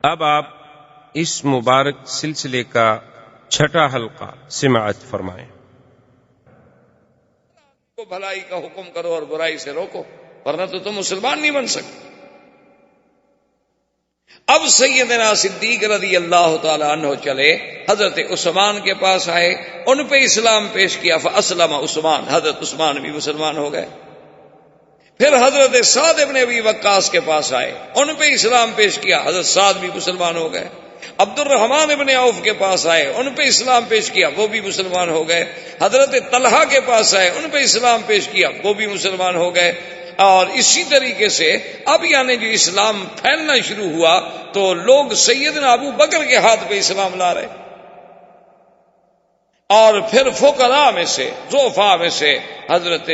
اب آپ اس مبارک سلسلے کا چھٹا حلقہ سماعت فرمائیں۔ کو بھلائی کا حکم کرو اور برائی سے روکو، ورنہ تو تم مسلمان نہیں بن سکتے۔ اب سیدنا صدیق رضی اللہ تعالی عنہ چلے، حضرت عثمان کے پاس آئے، ان پہ اسلام پیش کیا، فاسلم عثمان، حضرت عثمان بھی مسلمان ہو گئے۔ پھر حضرت سعد ابن ابی وقاص کے پاس آئے، ان پہ اسلام پیش کیا، حضرت سعد بھی مسلمان ہو گئے۔ عبد الرحمن ابن عوف کے پاس آئے، ان پہ اسلام پیش کیا، وہ بھی مسلمان ہو گئے۔ حضرت طلحہ کے پاس آئے، ان پہ اسلام پیش کیا، وہ بھی مسلمان ہو گئے۔ اور اسی طریقے سے اب یعنی جو اسلام پھیلنا شروع ہوا تو لوگ سیدنا ابو بکر کے ہاتھ پہ اسلام لا رہے، اور پھر فقراء میں سے، ضعفاء میں سے حضرت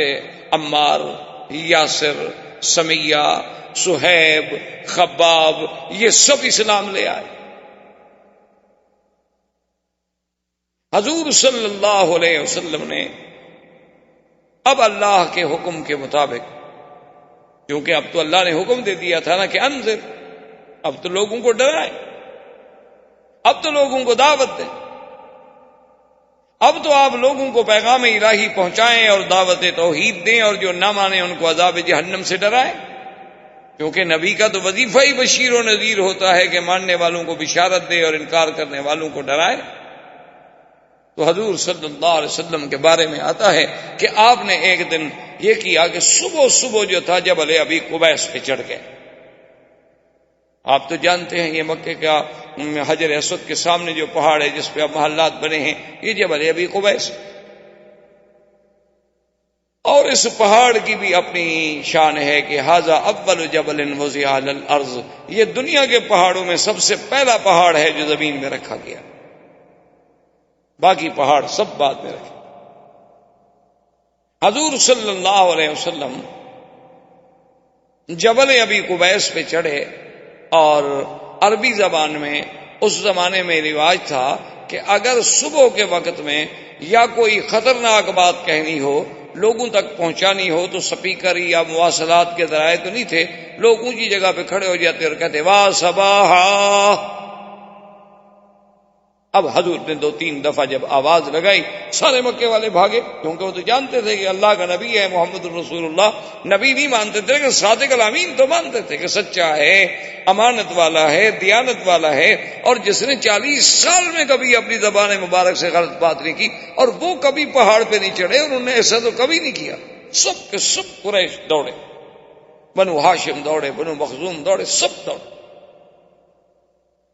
عمار، یاسر، سمیہ، صہیب، خباب، یہ سب اسلام لے آئے۔ حضور صلی اللہ علیہ وسلم نے اب اللہ کے حکم کے مطابق، کیونکہ اب تو اللہ نے حکم دے دیا تھا نا کہ انذر، اب تو لوگوں کو ڈرائیں، اب تو لوگوں کو دعوت دیں، اب تو آپ لوگوں کو پیغام الہی پہنچائیں اور دعوت توحید دیں، اور جو نہ مانے ان کو عذاب جہنم سے ڈرائیں، کیونکہ نبی کا تو وظیفہ ہی بشیر و نذیر ہوتا ہے کہ ماننے والوں کو بشارت دے اور انکار کرنے والوں کو ڈرائے۔ تو حضور صلی اللہ علیہ وسلم کے بارے میں آتا ہے کہ آپ نے ایک دن یہ کیا کہ صبح جو تھا جبل ابی قبیس پہ چڑھ گئے۔ آپ تو جانتے ہیں یہ مکے کا حجر اسود کے سامنے جو پہاڑ ہے جس پہ اب محلات بنے ہیں، یہ جبل ابی قبیس، اور اس پہاڑ کی بھی اپنی شان ہے کہ ھذا اول جبل وضع علی الارض، یہ دنیا کے پہاڑوں میں سب سے پہلا پہاڑ ہے جو زمین میں رکھا گیا، باقی پہاڑ سب بعد میں رکھے۔ حضور صلی اللہ علیہ وسلم جبل ابی قبیس پہ چڑھے، اور عربی زبان میں اس زمانے میں رواج تھا کہ اگر صبح کے وقت میں یا کوئی خطرناک بات کہنی ہو، لوگوں تک پہنچانی ہو، تو سپیکر یا مواصلات کے ذرائع تو نہیں تھے، لوگ اونچی جگہ پہ کھڑے ہو جاتے اور کہتے واہ صباحا۔ اب حضور نے 2-3 دفعہ جب آواز لگائی، سارے مکے والے بھاگے، کیونکہ وہ تو جانتے تھے کہ اللہ کا نبی ہے محمد الرسول اللہ۔ نبی نہیں مانتے تھے کہ صادق الامین تو مانتے تھے کہ سچا ہے، امانت والا ہے، دیانت والا ہے، اور جس نے 40 سال میں کبھی اپنی زبان مبارک سے غلط بات نہیں کی، اور وہ کبھی پہاڑ پہ نہیں چڑھے، اور انہوں نے ایسا تو کبھی نہیں کیا۔ سب کے سب قریش دوڑے، بنو ہاشم دوڑے، بنو مخزوم دوڑے، سب دوڑے۔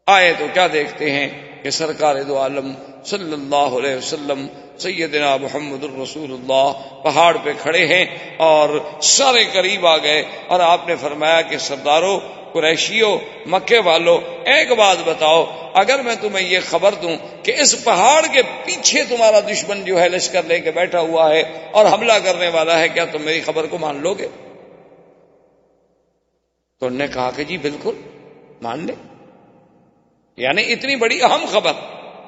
آئے تو کیا دیکھتے ہیں کہ سرکار دو عالم صلی اللہ علیہ وسلم سیدنا محمد الرسول اللہ پہاڑ پہ کھڑے ہیں، اور سارے قریب آ گئے، اور آپ نے فرمایا کہ سرداروں، قریشیوں، مکے والوں، ایک بات بتاؤ، اگر میں تمہیں یہ خبر دوں کہ اس پہاڑ کے پیچھے تمہارا دشمن جو ہے لشکر لے کے بیٹھا ہوا ہے اور حملہ کرنے والا ہے، کیا تم میری خبر کو مان لو گے؟ تو انہوں نے کہا کہ جی بالکل مان لیں۔ یعنی اتنی بڑی اہم خبر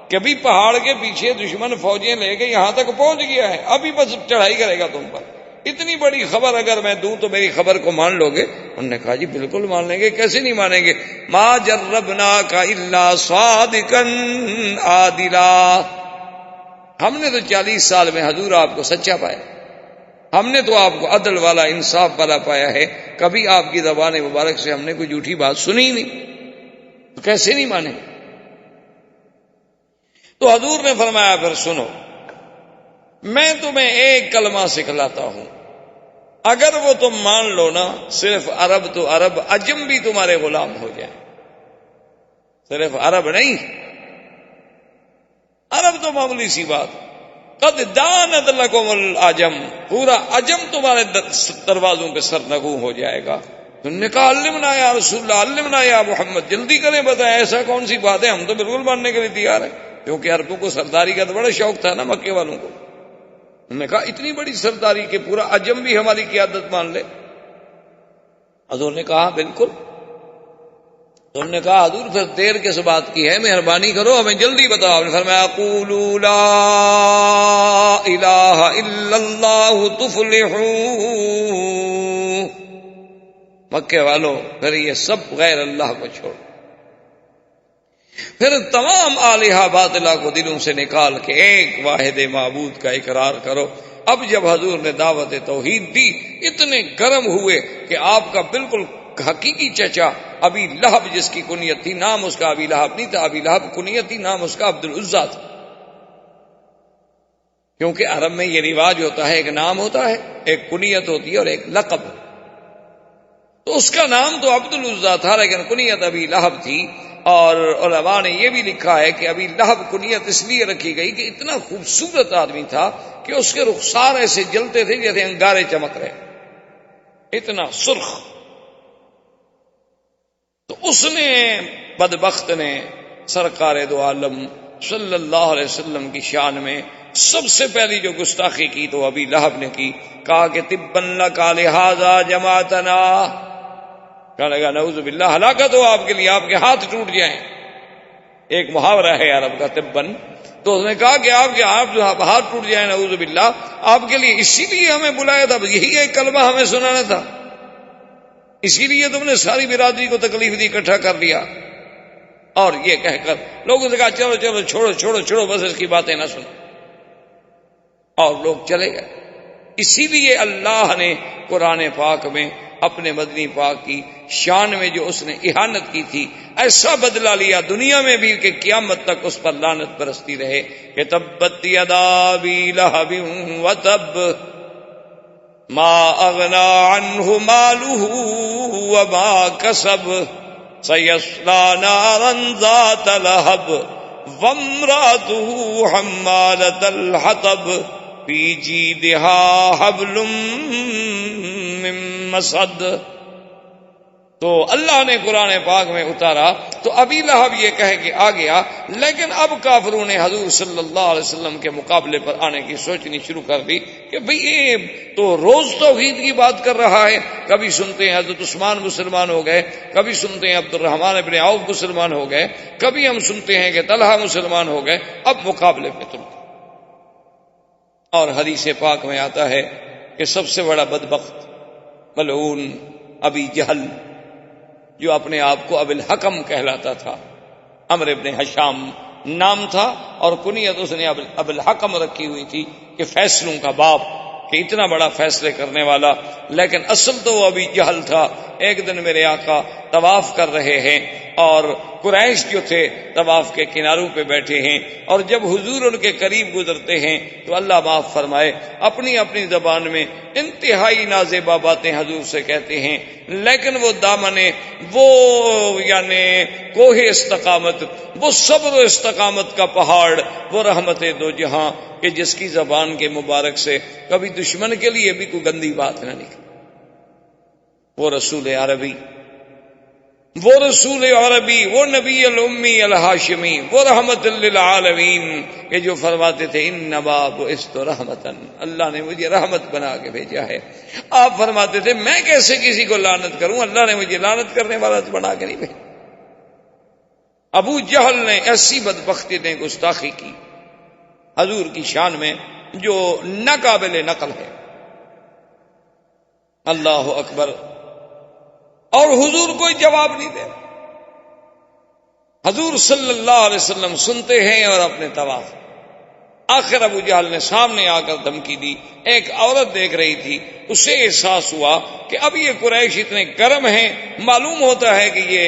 کہ بھی پہاڑ کے پیچھے دشمن فوجیں لے کے یہاں تک پہنچ گیا ہے، ابھی بس چڑھائی کرے گا تم پر، اتنی بڑی خبر اگر میں دوں تو میری خبر کو مان لو گے؟ انہوں نے کہا جی بالکل مان لیں گے، کیسے نہیں مانیں گے؟ ما جربناک الا صادقا عادلا، ہم نے تو 40 سال میں حضور آپ کو سچا پایا، ہم نے تو آپ کو عدل والا، انصاف والا پایا ہے، کبھی آپ کی زبان مبارک سے ہم نے کوئی جھوٹی بات سنی ہی نہیں، تو کیسے نہیں مانے؟ تو حضور نے فرمایا پھر سنو، میں تمہیں ایک کلمہ سکھلاتا ہوں، اگر وہ تم مان لو نا، صرف عرب تو عرب، عجم بھی تمہارے غلام ہو جائیں، صرف عرب نہیں، عرب تو معمولی سی بات، قد دانت لکم العجم، پورا عجم تمہارے دروازوں پہ سرنگوں ہو جائے گا۔ انہوں نے کہا علمنا یا رسول اللہ، علمنا یا محمد، جلدی کریں بتائیں ایسا کون سی بات ہے، ہم تو بالکل ماننے کے لیے تیار ہیں، کیونکہ عربوں کو سرداری کا تو بڑا شوق تھا نا مکے والوں کو۔ انہوں نے کہا اتنی بڑی سرداری کہ پورا عجم بھی ہماری قیادت مان لے؟ حضور نے کہا بالکل۔ تو انہوں نے کہا حضور پھر دیر کس بات کی ہے، مہربانی کرو ہمیں جلدی بتاؤ۔ آپ نے فرمایا قولوا لا الہ الا اللہ تفلحوا، مکے والوں پھر یہ سب غیر اللہ کو چھوڑ، پھر تمام آلہہ باطلہ کو دلوں سے نکال کے ایک واحد معبود کا اقرار کرو۔ اب جب حضور نے دعوت توحید دی، اتنے گرم ہوئے کہ آپ کا بالکل حقیقی چچا ابی لہب، جس کی کنیت تھی، نام اس کا ابی لہب نہیں تھا، ابی لہب کنیت تھی، نام اس کا عبد العزیٰ تھا، کیونکہ عرب میں یہ رواج ہوتا ہے، ایک نام ہوتا ہے، ایک کنیت ہوتی ہے اور ایک لقب۔ تو اس کا نام تو عبد العزیٰ تھا لیکن کنیت ابی لہب تھی، اور علماء نے یہ بھی لکھا ہے کہ ابی لہب کنیت اس لیے رکھی گئی کہ اتنا خوبصورت آدمی تھا کہ اس کے رخسار ایسے جلتے تھے جیسے انگارے چمک رہے، اتنا سرخ۔ تو اس نے، بدبخت نے، سرکار دو عالم صلی اللہ علیہ وسلم کی شان میں سب سے پہلی جو گستاخی کی تو ابی لہب نے کی، کہا کہ تبا لک لہذا جماعتنا، کہنے لگا نعوذ باللہ، ہلاکت ہو آپ کے لیے، آپ کے ہاتھ ٹوٹ جائیں۔ ایک محاورہ ہے عرب کا تبن، تو اس نے کہا کہ آپ کے ہاتھ ٹوٹ جائیں، نعوذ باللہ، آپ کے لیے اسی لیے ہمیں بلایا تھا، یہی ایک کلمہ ہمیں سنانا تھا، اسی لیے تم نے ساری برادری کو تکلیف دی، اکٹھا کر لیا۔ اور یہ کہہ کر لوگوں سے کہا چلو چلو چھوڑو چھوڑو چھوڑو، بس اس کی باتیں نہ سنو، اور لوگ چلے گئے۔ اسی لیے اللہ نے قرآن پاک میں اپنے مدنی پاک کی شان میں جو اس نے اہانت کی تھی، ایسا بدلہ لیا دنیا میں بھی کہ قیامت تک اس پر لعنت برستی رہے کہ تبت یدا ابی لہب وتب ما اغنی عنہ مالہ وما کسب سیصلی نارا ذات لہب وامرأتہ حمالۃ الحطب فی جیدہا حبل من مسد۔ تو اللہ نے قرآن پاک میں اتارا تو ابی لہب یہ کہہ کے آ گیا، لیکن اب کافروں نے حضور صلی اللہ علیہ وسلم کے مقابلے پر آنے کی سوچنی شروع کر دی کہ بھئی یہ تو روز توحید کی بات کر رہا ہے، کبھی سنتے ہیں حضرت عثمان مسلمان ہو گئے، کبھی سنتے ہیں عبد الرحمن بن عوف مسلمان ہو گئے، کبھی ہم سنتے ہیں کہ طلحہ مسلمان ہو گئے، اب مقابلے پہ تم۔ اور حدیث پاک میں آتا ہے کہ سب سے بڑا بدبخت ملعون ابی جہل، جو اپنے آپ کو ابو الحکم کہلاتا تھا، عمرو ابن حشام نام تھا اور کنیت اس نے ابو الحکم رکھی ہوئی تھی کہ فیصلوں کا باپ، کہ اتنا بڑا فیصلے کرنے والا، لیکن اصل تو وہ ابی جہل تھا۔ ایک دن میرے آقا طواف کر رہے ہیں اور قریش جو تھے طواف کے کناروں پہ بیٹھے ہیں، اور جب حضور ان کے قریب گزرتے ہیں تو اللہ معاف فرمائے اپنی اپنی زبان میں انتہائی نازیبا باتیں حضور سے کہتے ہیں، لیکن وہ دامن، وہ یعنی کوہ استقامت، وہ صبر و استقامت کا پہاڑ، وہ رحمت دو جہاں کہ جس کی زبان کے مبارک سے کبھی دشمن کے لیے بھی کوئی گندی بات نہ نکلی، وہ رسول عربی، وہ رسول عربی، وہ نبی الامی الہاشمی، وہ رحمت للعالمین، کہ جو فرماتے تھے انما بعثت رحمتن، اللہ نے مجھے رحمت بنا کے بھیجا ہے۔ آپ فرماتے تھے میں کیسے کسی کو لعنت کروں، اللہ نے مجھے لعنت کرنے والا بنا کے نہیں بھیجا۔ ابو جہل نے ایسی بدبختی نے گستاخی کی حضور کی شان میں جو ناقابل نقل ہے۔ اللہ اکبر، اور حضور کوئی جواب نہیں دے، حضور صلی اللہ علیہ وسلم سنتے ہیں اور اپنے طواف۔ آخر ابو جہل نے سامنے آ کر دھمکی دی، ایک عورت دیکھ رہی تھی، اسے احساس ہوا کہ اب یہ قریش اتنے گرم ہیں، معلوم ہوتا ہے کہ یہ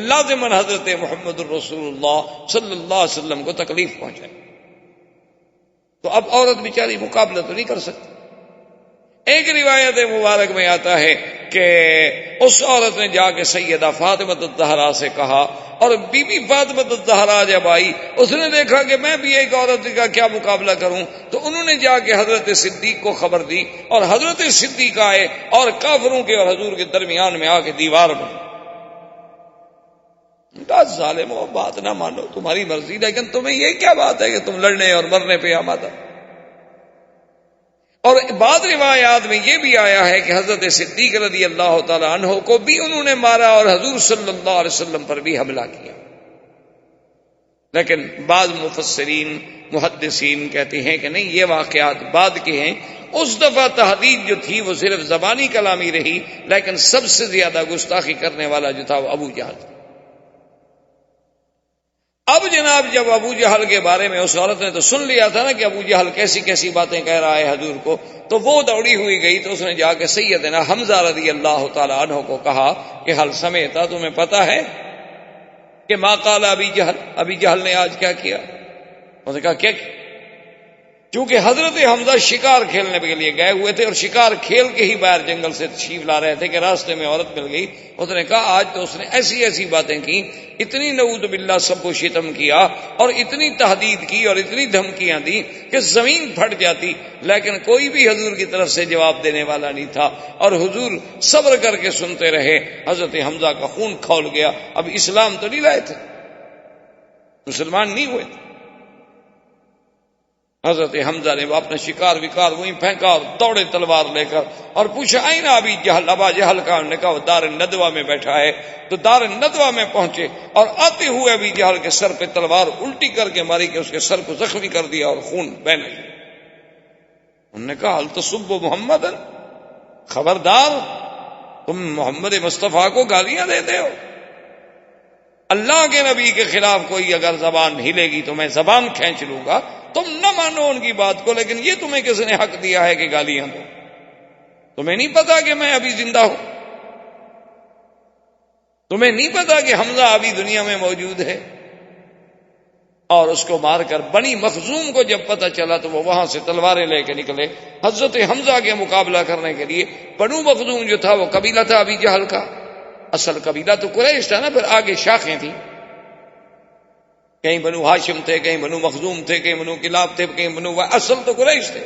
لازماً حضرت محمد الرسول اللہ صلی اللہ علیہ وسلم کو تکلیف پہنچائے، تو اب عورت بیچاری مقابلہ تو نہیں کر سکتی۔ ایک روایت مبارک میں آتا ہے کہ اس عورت نے جا کے سیدہ فاطمہ الزہرا سے کہا، اور بی بی فاطمہ الزہرا جب آئی اس نے دیکھا کہ میں بھی ایک عورت کا کیا مقابلہ کروں، تو انہوں نے جا کے حضرت صدیق کو خبر دی، اور حضرت صدیق آئے اور کافروں کے اور حضور کے درمیان میں آ کے دیوار بنی۔ ظالمو، بات نہ مانو، تمہاری مرضی، لیکن تمہیں یہ کیا بات ہے کہ تم لڑنے اور مرنے پہ آمادہ۔ اور بعض روایات میں یہ بھی آیا ہے کہ حضرت صدیق رضی اللہ تعالی عنہ کو بھی انہوں نے مارا اور حضور صلی اللہ علیہ وسلم پر بھی حملہ کیا، لیکن بعض مفسرین محدثین کہتے ہیں کہ نہیں، یہ واقعات بعد کے ہیں۔ اس دفعہ تحدید جو تھی وہ صرف زبانی کلامی رہی، لیکن سب سے زیادہ گستاخی کرنے والا جو تھا وہ ابو جہل۔ اب اب جناب جب ابو جہل کے بارے میں اس عورت نے تو سن لیا تھا نا کہ ابو جہل کیسی کیسی باتیں کہہ رہا ہے حضور کو، تو وہ دوڑی ہوئی گئی تو اس نے جا کے سیدنا حمزہ رضی اللہ تعالی عنہ کو کہا کہ حل سمیتا، تمہیں پتا ہے کہ ما قال ابی جہل نے آج کیا کیا؟ اس نے کہا کیا؟ چونکہ حضرت حمزہ شکار کھیلنے کے لیے گئے ہوئے تھے اور شکار کھیل کے ہی باہر جنگل سے تشریف لا رہے تھے کہ راستے میں عورت مل گئی. اس نے کہا آج تو اس نے ایسی ایسی باتیں کی، اتنی نعوذ باللہ سب کو شتم کیا اور اتنی تحدید کی اور اتنی دھمکیاں دی کہ زمین پھٹ جاتی، لیکن کوئی بھی حضور کی طرف سے جواب دینے والا نہیں تھا اور حضور صبر کر کے سنتے رہے. حضرت حمزہ کا خون کھول گیا. اب اسلام تو نہیں لائے تھے، مسلمان نہیں ہوئے تھے. حضرت حمزہ نے اپنا شکار وکار وہیں پھینکا اور دوڑے تلوار لے کر اور پوچھا آئین ابی جہل، ابا جہل کا. نے کہا وہ دار الندوہ میں بیٹھا ہے. تو دار الندوہ میں پہنچے اور آتے ہوئے ابی جہل کے سر پہ تلوار الٹی کر کے ماری کہ اس کے سر کو زخمی کر دیا اور خون بہنے لگا. انہوں نے کہا حل تسب محمد، خبردار تم محمد مصطفیٰ کو گالیاں دیتے ہو. اللہ کے نبی کے خلاف کوئی اگر زبان ہلے گی تو میں زبان کھینچ لوں گا. تم نہ مانو ان کی بات کو، لیکن یہ تمہیں کس نے حق دیا ہے کہ گالیاں دو؟ تمہیں نہیں پتا کہ میں ابھی زندہ ہوں؟ تمہیں نہیں پتا کہ حمزہ ابھی دنیا میں موجود ہے؟ اور اس کو مار کر بنی مخزوم کو جب پتا چلا تو وہ وہاں سے تلواریں لے کے نکلے حضرت حمزہ کے مقابلہ کرنے کے لیے. بنو مخزوم جو تھا وہ قبیلہ تھا ابی جہل کا، اصل قبیلہ تو قریش تھا نا، پھر آگے شاخیں تھیں، کہیں بنو ہاشم تھے، کہیں بنو مخزوم تھے، کہیں بنو کلاب تھے، کہیں بنو، اصل تو قریش تھے.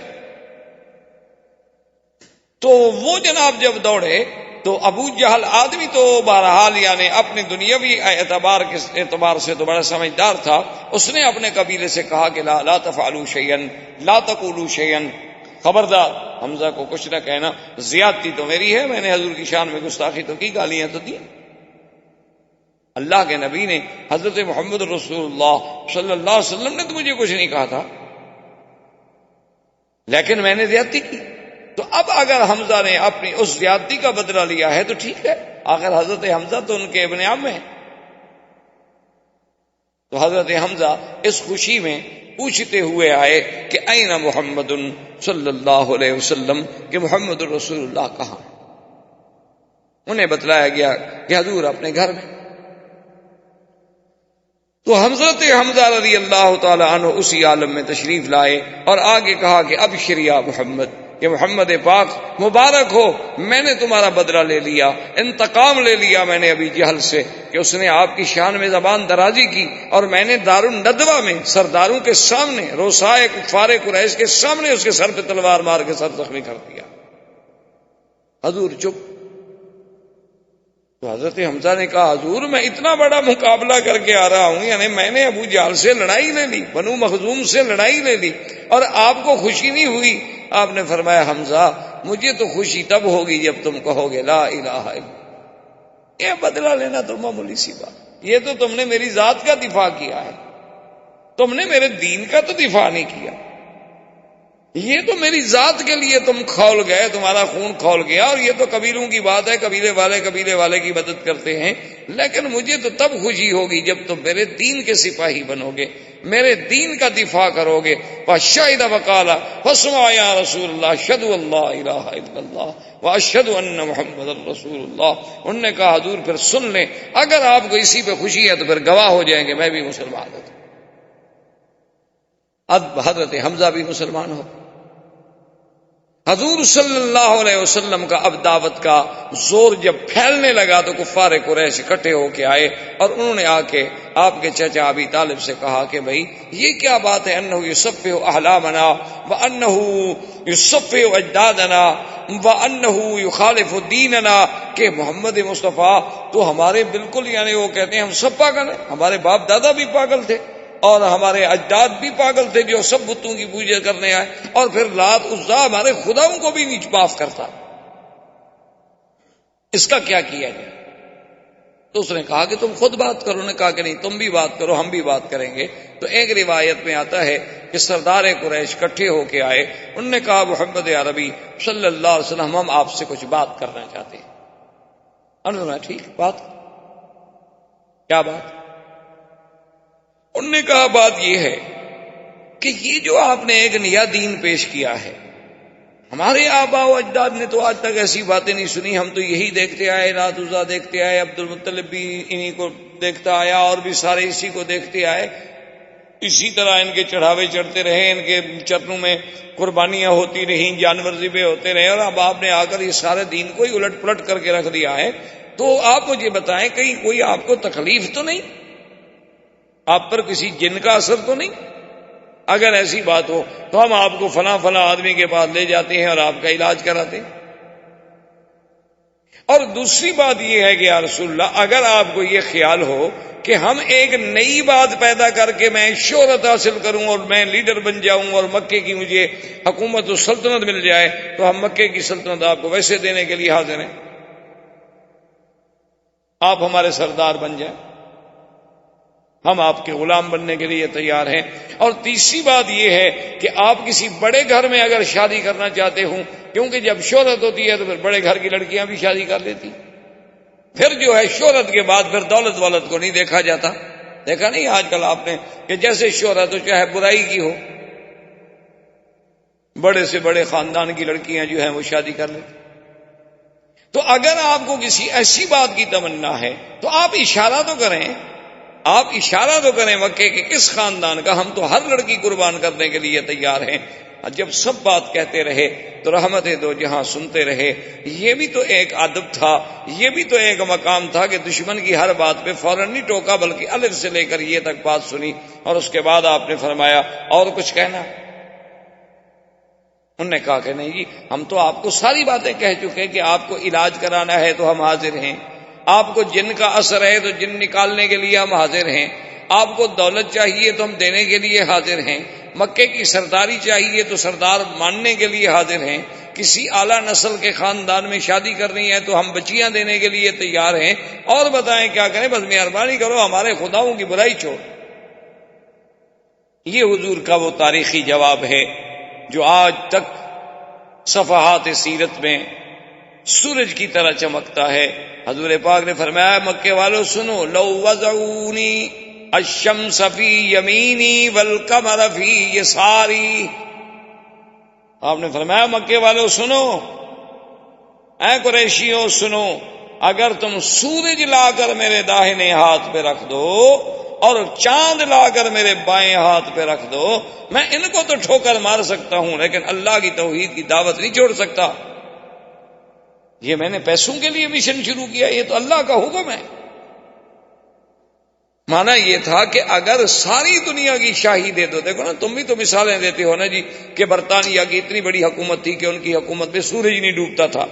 تو وہ جناب جب دوڑے تو ابو جہل آدمی تو بہرحال یعنی اپنے دنیاوی اعتبار سے تو بڑا سمجھدار تھا. اس نے اپنے قبیلے سے کہا کہ لا تفعلوا شیئا لا تقولوا شیئا، خبردار حمزہ کو کچھ نہ کہنا، زیادتی تو میری ہے، میں نے حضور کی شان میں گستاخی تو کی، گالیاں تو دی. اللہ کے نبی نے، حضرت محمد رسول اللہ صلی اللہ علیہ وسلم نے تو مجھے کچھ نہیں کہا تھا، لیکن میں نے زیادتی کی. تو اب اگر حمزہ نے اپنی اس زیادتی کا بدلہ لیا ہے تو ٹھیک ہے، آخر حضرت حمزہ تو ان کے ابن عم ہیں. تو حضرت حمزہ اس خوشی میں پوچھتے ہوئے آئے کہ این محمد صلی اللہ علیہ وسلم، کہ محمد رسول اللہ کہاں؟ انہیں بتلایا گیا کہ حضور اپنے گھر میں. تو حضرت حمزہ رضی اللہ تعالی عنہ اسی عالم میں تشریف لائے اور آگے کہا کہ ابشر یا محمد، کہ محمد پاک مبارک ہو، میں نے تمہارا بدلہ لے لیا، انتقام لے لیا میں نے ابی جہل سے کہ اس نے آپ کی شان میں زبان درازی کی، اور میں نے دار الندوہ میں سرداروں کے سامنے، روسائے کفار قریش کے سامنے اس کے سر پہ تلوار مار کے سر زخمی کر دیا. حضور چپ. تو حضرت حمزہ نے کہا حضور میں اتنا بڑا مقابلہ کر کے آ رہا ہوں، یعنی میں نے ابو جہل سے لڑائی لے لی، بنو مخزوم سے لڑائی لے لی، اور آپ کو خوشی نہیں ہوئی. آپ نے فرمایا حمزہ مجھے تو خوشی تب ہوگی جب تم کہو گے لا الہ الا اللہ. یہ بدلہ لینا تو معمولی سی بات، یہ تو تم نے میری ذات کا دفاع کیا ہے، تم نے میرے دین کا تو دفاع نہیں کیا. یہ تو میری ذات کے لیے تم کھول گئے، تمہارا خون کھول گیا، اور یہ تو قبیلوں کی بات ہے، قبیلے والے کی مدد کرتے ہیں، لیکن مجھے تو تب خوشی ہوگی جب تم میرے دین کے سپاہی بنو گے، میرے دین کا دفاع کرو گے. فشہد وقال فاسمع یا رسول اللہ اشہد ان لا الہ الا اللہ واشہد ان محمد رسول اللہ. انہوں نے کہا حضور پھر سن لیں، اگر آپ کو اسی پہ خوشی ہے تو پھر گواہ ہو جائیں گے میں بھی مسلمان ہوں. اب حضرت حمزہ بھی مسلمان ہو. حضور صلی اللہ علیہ وسلم کا اب دعوت کا زور جب پھیلنے لگا تو کفار قریش اکٹھے ہو کے آئے اور انہوں نے آ کے آپ کے چچا ابی طالب سے کہا کہ بھائی یہ کیا بات ہے، انہ یصفح احلامنا وانہ یصفح اجدادنا وانہ یخالف دیننا، کہ محمد مصطفیٰ تو ہمارے بالکل یعنی وہ کہتے ہیں ہم سب پاگل ہیں، ہمارے باپ دادا بھی پاگل تھے اور ہمارے اجداد بھی پاگل تھے جو سب بتوں کی پوجا کرنے آئے، اور پھر لات عزا ہمارے خداؤں کو بھی نہیں معاف کرتا، اس کا کیا کیا جائے؟ تو اس نے کہا کہ تم خود بات کرو. نے کہا کہ نہیں تم بھی بات کرو، ہم بھی بات کریں گے. تو ایک روایت میں آتا ہے کہ سردار قریش اکٹھے ہو کے آئے، انہوں نے کہا محمد عربی صلی اللہ علیہ وسلم ہم آپ سے کچھ بات کرنا چاہتے ہیں. انہوں نے ٹھیک بات، کیا بات؟ انہوں نے نے کہا بات یہ ہے کہ یہ جو آپ نے ایک نیا دین پیش کیا ہے، ہمارے آباء و اجداد نے تو آج تک ایسی باتیں نہیں سنی، ہم تو یہی دیکھتے آئے، لات عزیٰ دیکھتے آئے، عبد المطلب بھی انہی کو دیکھتا آیا، اور بھی سارے اسی کو دیکھتے آئے، اسی طرح ان کے چڑھاوے چڑھتے رہے، ان کے چرنوں میں قربانیاں ہوتی رہیں، جانور ذبح ہوتے رہے، اور اب آپ نے آ کر یہ سارے دین کو ہی الٹ پلٹ کر کے رکھ دیا ہے۔ تو آپ مجھے بتائیں، کہیں کوئی آپ کو تکلیف تو نہیں؟ آپ پر کسی جن کا اثر تو نہیں؟ اگر ایسی بات ہو تو ہم آپ کو فلاں فلاں آدمی کے پاس لے جاتے ہیں اور آپ کا علاج کراتے ہیں۔ اور دوسری بات یہ ہے کہ یا رسول اللہ، اگر آپ کو یہ خیال ہو کہ ہم ایک نئی بات پیدا کر کے میں شہرت حاصل کروں اور میں لیڈر بن جاؤں اور مکے کی مجھے حکومت و سلطنت مل جائے، تو ہم مکے کی سلطنت آپ کو ویسے دینے کے لیے حاضر ہیں، آپ ہمارے سردار بن جائیں، ہم آپ کے غلام بننے کے لیے تیار ہیں۔ اور تیسری بات یہ ہے کہ آپ کسی بڑے گھر میں اگر شادی کرنا چاہتے ہوں، کیونکہ جب شہرت ہوتی ہے تو پھر بڑے گھر کی لڑکیاں بھی شادی کر لیتی، پھر جو ہے شہرت کے بعد پھر دولت والت کو نہیں دیکھا جاتا۔ دیکھا نہیں آج کل آپ نے کہ جیسے شہرت ہو چاہے برائی کی ہو، بڑے سے بڑے خاندان کی لڑکیاں جو ہیں وہ شادی کر لیتی۔ تو اگر آپ کو کسی ایسی بات کی تمنا ہے تو آپ اشارہ تو کریں، آپ اشارہ تو کریں مکے کے کس خاندان کا، ہم تو ہر لڑکی قربان کرنے کے لیے تیار ہیں۔ جب سب بات کہتے رہے تو رحمت دو جہاں سنتے رہے۔ یہ بھی تو ایک ادب تھا، یہ بھی تو ایک مقام تھا کہ دشمن کی ہر بات پہ فوراً نہیں ٹوکا، بلکہ الف سے لے کر یہ تک بات سنی، اور اس کے بعد آپ نے فرمایا اور کچھ کہنا؟ انہوں نے کہا کہ نہیں جی، ہم تو آپ کو ساری باتیں کہہ چکے کہ آپ کو علاج کرانا ہے تو ہم حاضر ہیں، آپ کو جن کا اثر ہے تو جن نکالنے کے لیے ہم حاضر ہیں، آپ کو دولت چاہیے تو ہم دینے کے لیے حاضر ہیں، مکے کی سرداری چاہیے تو سردار ماننے کے لیے حاضر ہیں، کسی اعلیٰ نسل کے خاندان میں شادی کرنی ہے تو ہم بچیاں دینے کے لیے تیار ہیں، اور بتائیں کیا کریں، بس مہربانی کرو ہمارے خداؤں کی برائی چھوڑ۔ یہ حضور کا وہ تاریخی جواب ہے جو آج تک صفحات سیرت میں سورج کی طرح چمکتا ہے۔ حضور پاک نے فرمایا مکے والوں سنو، لو وضعونی الشمس فی یمینی والقمر فی یساری، آپ نے فرمایا مکے والوں سنو، اے قریشیوں سنو، اگر تم سورج لا کر میرے داہنے ہاتھ پہ رکھ دو اور چاند لا کر میرے بائیں ہاتھ پہ رکھ دو، میں ان کو تو ٹھوکر مار سکتا ہوں لیکن اللہ کی توحید کی دعوت نہیں چھوڑ سکتا۔ یہ میں نے پیسوں کے لیے مشن شروع کیا، یہ تو اللہ کا حکم ہے۔ مانا یہ تھا کہ اگر ساری دنیا کی شاہی دے دو، دیکھو نا تم بھی تو مثالیں دیتے ہو نا جی کہ برطانیہ کی اتنی بڑی حکومت تھی کہ ان کی حکومت میں سورج نہیں ڈوبتا تھا،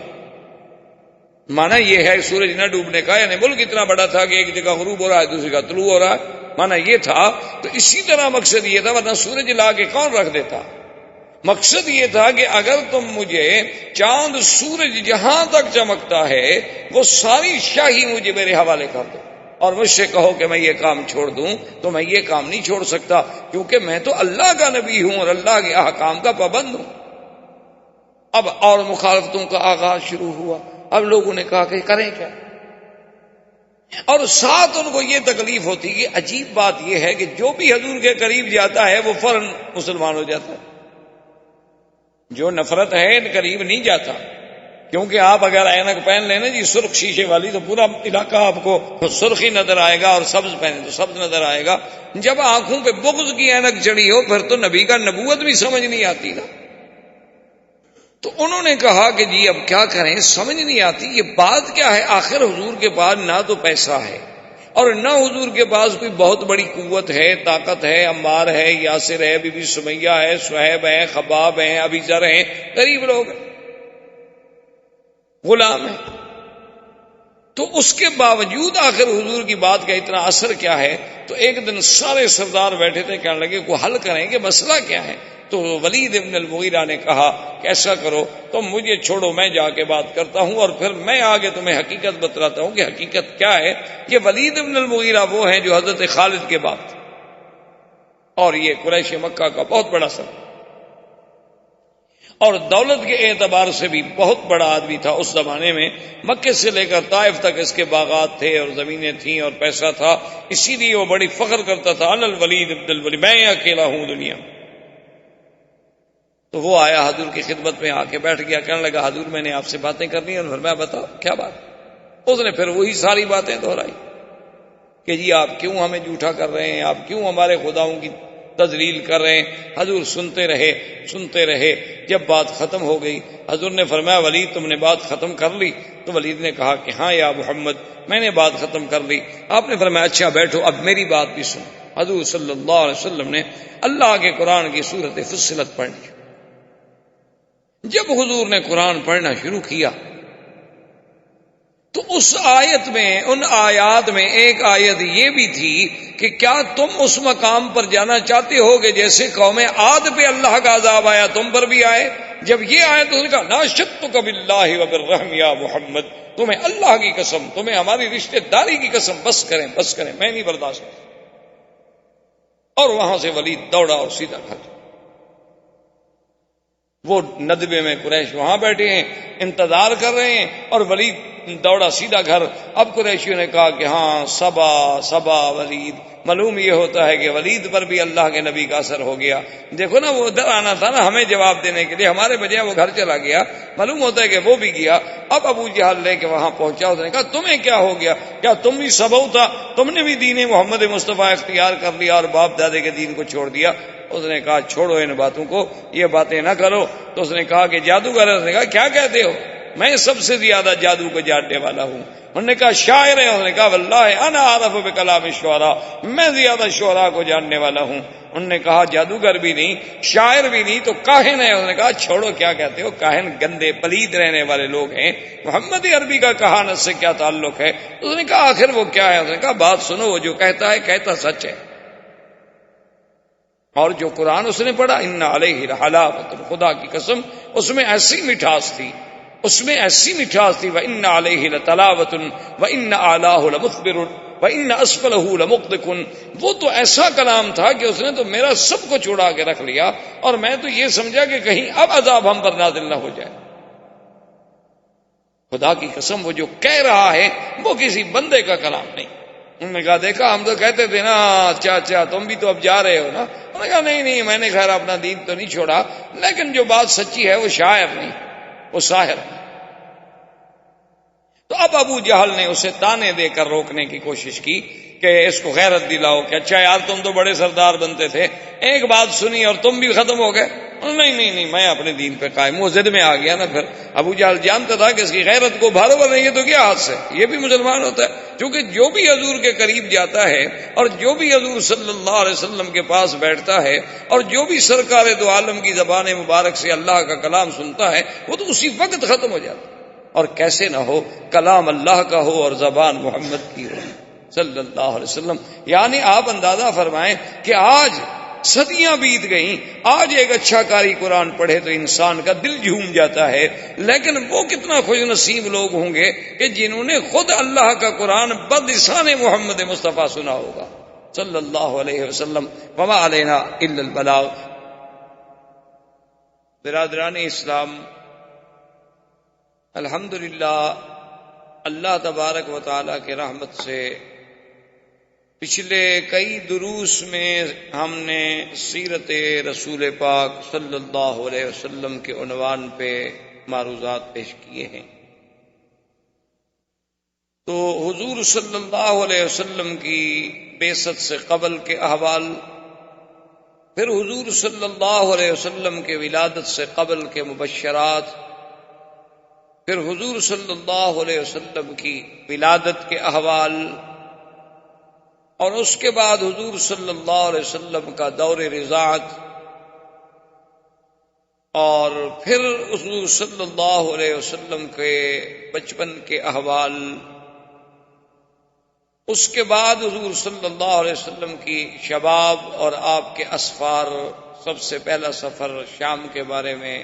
مانا یہ ہے سورج نہ ڈوبنے کا، یعنی ملک اتنا بڑا تھا کہ ایک جگہ غروب ہو رہا ہے دوسری کا طلوع ہو رہا ہے، مانا یہ تھا۔ تو اسی طرح مقصد یہ تھا، ورنہ سورج لا کے کون رکھ دیتا؟ مقصد یہ تھا کہ اگر تم مجھے چاند سورج جہاں تک چمکتا ہے وہ ساری شاہی مجھے میرے حوالے کر دو، اور مجھ سے کہو کہ میں یہ کام چھوڑ دوں تو میں یہ کام نہیں چھوڑ سکتا، کیونکہ میں تو اللہ کا نبی ہوں اور اللہ کے احکام کا پابند ہوں۔ اب اور مخالفتوں کا آغاز شروع ہوا۔ اب لوگوں نے کہا کہ کریں کیا، اور ساتھ ان کو یہ تکلیف ہوتی کہ عجیب بات یہ ہے کہ جو بھی حضور کے قریب جاتا ہے وہ فوراً مسلمان ہو جاتا ہے، جو نفرت ہے قریب نہیں جاتا، کیونکہ آپ اگر اینک پہن لینا جی سرخ شیشے والی تو پورا علاقہ آپ کو سرخی نظر آئے گا، اور سبز پہنے تو سبز نظر آئے گا۔ جب آنکھوں پہ بغض کی اینک چڑھی ہو پھر تو نبی کا نبوت بھی سمجھ نہیں آتی نا۔ تو انہوں نے کہا کہ جی اب کیا کریں، سمجھ نہیں آتی یہ بات کیا ہے، آخر حضور کے پاس نہ تو پیسہ ہے اور نہ حضور کے پاس کوئی بہت بڑی قوت ہے، طاقت ہے، عمار ہے، یاسر ہے، بی بی سمیہ ہے، صہیب ہے، خباب ہیں، ابی ذر ہیں، غریب لوگ ہیں، غلام ہیں۔ تو اس کے باوجود آخر حضور کی بات کا اتنا اثر کیا ہے؟ تو ایک دن سارے سردار بیٹھے تھے، کہنے لگے کوئی حل کریں کہ مسئلہ کیا ہے؟ تو ولید ابن المغیرہ نے کہا کہ ایسا کرو تم مجھے چھوڑو، میں جا کے بات کرتا ہوں اور پھر میں آگے تمہیں حقیقت بتلاتا ہوں کہ حقیقت کیا ہے۔ یہ ولید ابن المغیرہ وہ ہیں جو حضرت خالد کے بعد، اور یہ قریش مکہ کا بہت بڑا سر۔ اور دولت کے اعتبار سے بھی بہت بڑا آدمی تھا اس زمانے میں. مکے سے لے کر طائف تک اس کے باغات تھے اور زمینیں تھیں اور پیسہ تھا. اسی لیے وہ بڑی فخر کرتا تھا انا الولید ابن الولید، میں اکیلا ہوں دنیا میں. تو وہ آیا حضور کی خدمت میں، آ کے بیٹھ گیا. کہنے لگا حضور میں نے آپ سے باتیں کرنی ہیں. اور فرمایا بتاؤ کیا بات. اس نے پھر وہی ساری باتیں دہرائی کہ جی آپ کیوں ہمیں جھوٹا کر رہے ہیں، آپ کیوں ہمارے خداؤں کی تذلیل کر رہے ہیں. حضور سنتے رہے. جب بات ختم ہو گئی حضور نے فرمایا ولید تم نے بات ختم کر لی؟ تو ولید نے کہا کہ ہاں یا محمد میں نے بات ختم کر لی. آپ نے فرمایا اچھا بیٹھو اب میری بات بھی سن. حضور صلی اللہ علیہ وسلم نے اللہ کے قرآن کی سورت فصلت پڑھی. جب حضور نے قرآن پڑھنا شروع کیا تو اس آیت میں، ان آیات میں ایک آیت یہ بھی تھی کہ کیا تم اس مقام پر جانا چاہتے ہو کہ جیسے قوم عاد پہ اللہ کا عذاب آیا تم پر بھی آئے. جب یہ آیت اس نے کہا ناشدتک باللہ وبالرحم یا محمد، تمہیں اللہ کی قسم، تمہیں ہماری رشتہ داری کی قسم، بس کریں میں نہیں برداشت. اور وہاں سے ولید دوڑا اور سیدھا گھر. وہ ندبے میں قریش وہاں بیٹھے ہیں انتظار کر رہے ہیں اور ولید دوڑا سیدھا گھر. اب قریشیوں نے کہا کہ ہاں صبا ولید. معلوم یہ ہوتا ہے کہ ولید پر بھی اللہ کے نبی کا اثر ہو گیا. دیکھو نا وہ ادھر آنا تھا نا ہمیں جواب دینے کے لیے، ہمارے بجائے وہ گھر چلا گیا. معلوم ہوتا ہے کہ وہ بھی گیا. اب ابو جہل لے کے وہاں پہنچا. اس نے کہا تمہیں کیا ہو گیا؟ کیا تم بھی سبو تھا؟ تم نے بھی دین محمد مصطفیٰ اختیار کر لیا اور باپ دادے کے دین کو چھوڑ دیا؟ اس نے کہا چھوڑو ان باتوں کو، یہ باتیں نہ کرو. تو اس نے کہا کہ جادوگر ہے. اس نے کہا کیا کہتے ہو؟ میں سب سے زیادہ جادو کو جاننے والا ہوں. انہوں نے کہا شاعر ہے. اس نے کہا واللہ انا اعرف بکلام الشعراء، میں زیادہ شعراء کو جاننے والا ہوں. انہوں نے کہا جادوگر بھی نہیں، شاعر بھی نہیں، تو کاہن ہے. انہوں نے کہا چھوڑو کیا کہتے ہو، کاہن گندے پلید رہنے والے لوگ ہیں، محمد عربی کا کہانت سے کیا تعلق ہے؟ اس نے کہا آخر وہ کیا ہے؟ اس نے کہا بات سنو، وہ جو کہتا ہے کہتا سچ ہے. اور جو قرآن اس نے پڑھا ان علیہ لحلاوۃ، خدا کی قسم اس میں ایسی مٹھاس تھی، وَإِنَّ عَلَيْهِ لَتَلَاوَةٌ وَإِنَّ أَعْلَاهُ لَمُثْبِرٌ وَإِنَّ أَسْفَلَهُ لَمُغْدِقٌ. وہ تو ایسا کلام تھا کہ اس نے تو میرا سب کو چھوڑا کے رکھ لیا اور میں تو یہ سمجھا کہ کہیں اب عذاب ہم پر نازل نہ ہو جائے. خدا کی قسم وہ جو کہہ رہا ہے وہ کسی بندے کا کلام نہیں. انہوں نے کہا دیکھا ہم تو کہتے تھے نا اچھا تم بھی تو اب جا رہے ہو نا. انہوں نے کہا نہیں میں نے خیر اپنا دین تو نہیں چھوڑا، لیکن جو بات سچی ہے وہ شاعر نہیں، وہ ساحر ہے. تو اب ابو جہل نے اسے تانے دے کر روکنے کی کوشش کی کہ اس کو غیرت دلاؤ کہ اچھا یار تم تو بڑے سردار بنتے تھے، ایک بات سنی اور تم بھی ختم ہو گئے. نہیں میں اپنے دین پہ قائم. وہ ضد میں آ گیا نا. پھر ابو جہل جانتا تھا کہ اس کی غیرت کو بھارو نہیں ہے تو کیا حد سے یہ بھی مسلمان ہوتا ہے. کیونکہ جو بھی حضور کے قریب جاتا ہے اور جو بھی حضور صلی اللہ علیہ وسلم کے پاس بیٹھتا ہے اور جو بھی سرکار دو عالم کی زبان مبارک سے اللہ کا کلام سنتا ہے وہ تو اسی وقت ختم ہو جاتا ہے. اور کیسے نہ ہو، کلام اللہ کا ہو اور زبان محمد کی ہو صلی اللہ علیہ وسلم. یعنی آپ اندازہ فرمائیں کہ آج صدیاں بیت گئیں، آج ایک اچھا قاری قرآن پڑھے تو انسان کا دل جھوم جاتا ہے. لیکن وہ کتنا خوش نصیب لوگ ہوں گے کہ جنہوں نے خود اللہ کا قرآن بلسان محمد مصطفیٰ سنا ہوگا صلی اللہ علیہ وسلم. وما علینا الا البلاغ. برادران اسلام، الحمدللہ اللہ تبارک و تعالی کے رحمت سے پچھلے کئی دروس میں ہم نے سیرت رسول پاک صلی اللہ علیہ وسلم کے عنوان پہ معروضات پیش کیے ہیں. تو حضور صلی اللہ علیہ وسلم کی بعثت سے قبل کے احوال، پھر حضور صلی اللہ علیہ وسلم کے ولادت سے قبل کے مبشرات، پھر حضور صلی اللہ علیہ وسلم کی ولادت کے احوال، اور اس کے بعد حضور صلی اللہ علیہ وسلم کا دور رضاعت، اور پھر حضور صلی اللہ علیہ وسلم کے بچپن کے احوال، اس کے بعد حضور صلی اللہ علیہ وسلم کی شباب اور آپ کے اسفار، سب سے پہلا سفر شام کے بارے میں،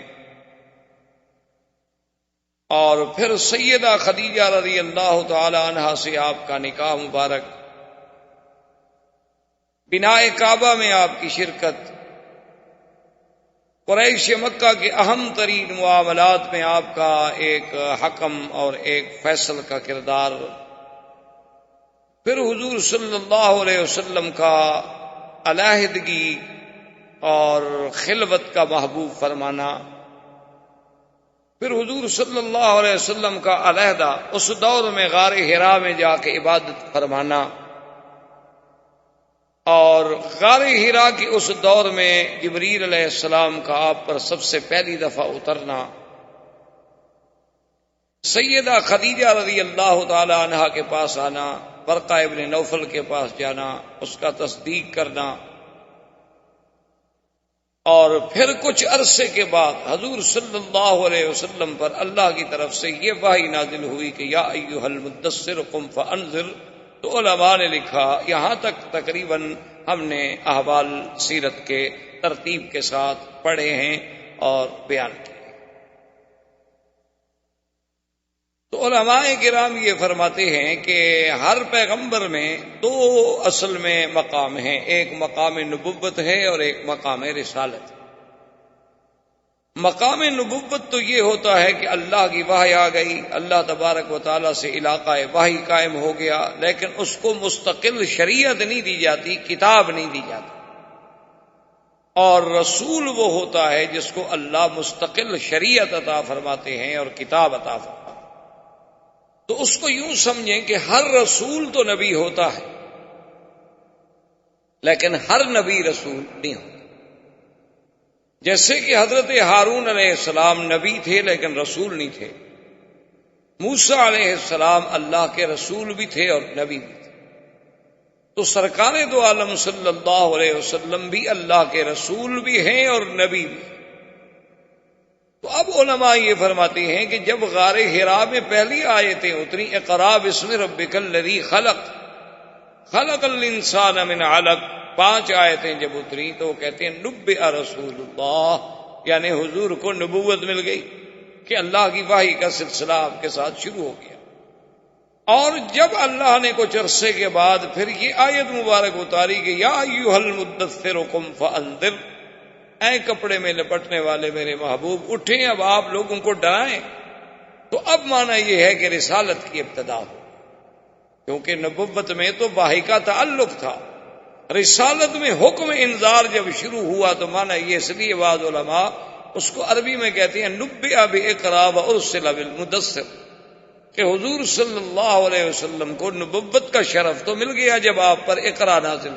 اور پھر سیدہ خدیجہ رضی اللہ تعالی عنہا سے آپ کا نکاح مبارک، بنائے کعبہ میں آپ کی شرکت، قریش مکہ کے اہم ترین معاملات میں آپ کا ایک حکم اور ایک فیصل کا کردار، پھر حضور صلی اللہ علیہ وسلم کا علیحدگی اور خلوت کا محبوب فرمانا، پھر حضور صلی اللہ علیہ وسلم کا علیحدہ اس دور میں غار حرا میں جا کے عبادت فرمانا، اور غار حرا کی اس دور میں جبریل علیہ السلام کا آپ پر سب سے پہلی دفعہ اترنا، سیدہ خدیجہ رضی اللہ تعالی عنہا کے پاس آنا، ورقہ ابن نوفل کے پاس جانا، اس کا تصدیق کرنا، اور پھر کچھ عرصے کے بعد حضور صلی اللہ علیہ وسلم پر اللہ کی طرف سے یہ وحی نازل ہوئی کہ یا ایھا المدثر قم فانذر۔ تو علماء نے لکھا یہاں تک تقریباً ہم نے احوال سیرت کے ترتیب کے ساتھ پڑھے ہیں اور بیان کیے۔ تو علماء کرام یہ فرماتے ہیں کہ ہر پیغمبر میں دو اصل میں مقام ہیں، ایک مقام نبوت ہے اور ایک مقام رسالت ہے۔ مقام نبوت تو یہ ہوتا ہے کہ اللہ کی وحی آ گئی، اللہ تبارک و تعالیٰ سے علاقہ وحی قائم ہو گیا، لیکن اس کو مستقل شریعت نہیں دی جاتی، کتاب نہیں دی جاتی۔ اور رسول وہ ہوتا ہے جس کو اللہ مستقل شریعت عطا فرماتے ہیں اور کتاب عطا فرماتے ہیں۔ تو اس کو یوں سمجھیں کہ ہر رسول تو نبی ہوتا ہے، لیکن ہر نبی رسول نہیں ہوتا۔ جیسے کہ حضرت ہارون علیہ السلام نبی تھے لیکن رسول نہیں تھے، موسیٰ علیہ السلام اللہ کے رسول بھی تھے اور نبی بھی تھے، تو سرکار دو عالم صلی اللہ علیہ وسلم بھی اللہ کے رسول بھی ہیں اور نبی بھی۔ تو اب علماء یہ فرماتے ہیں کہ جب غار حرا میں پہلی آیتیں اتری، اقرا بسم ربک الذی خلق، خلق الانسان من علق، 5 آیتیں جب اتری تو وہ کہتے ہیں نبئ رسول اللہ، یعنی حضور کو نبوت مل گئی کہ اللہ کی وحی کا سلسلہ آپ کے ساتھ شروع ہو گیا۔ اور جب اللہ نے کچھ عرصے کے بعد پھر یہ آیت مبارک اتاری کہ یا ایھا المدثر قم فانذر، اے کپڑے میں لپٹنے والے میرے محبوب اٹھیں، اب آپ لوگوں کو ڈرائیں، تو اب معنی یہ ہے کہ رسالت کی ابتدا ہو، کیونکہ نبوت میں تو وحی کا تعلق تھا، رسالت میں حکم انذار جب شروع ہوا تو معنی یہ، اس لیے بعض علماء اس کو عربی میں کہتے ہیں نبئ باقرا وارسل بالمدثر، کہ حضور صلی اللہ علیہ وسلم کو نبوت کا شرف تو مل گیا جب آپ پر اقرا نازل،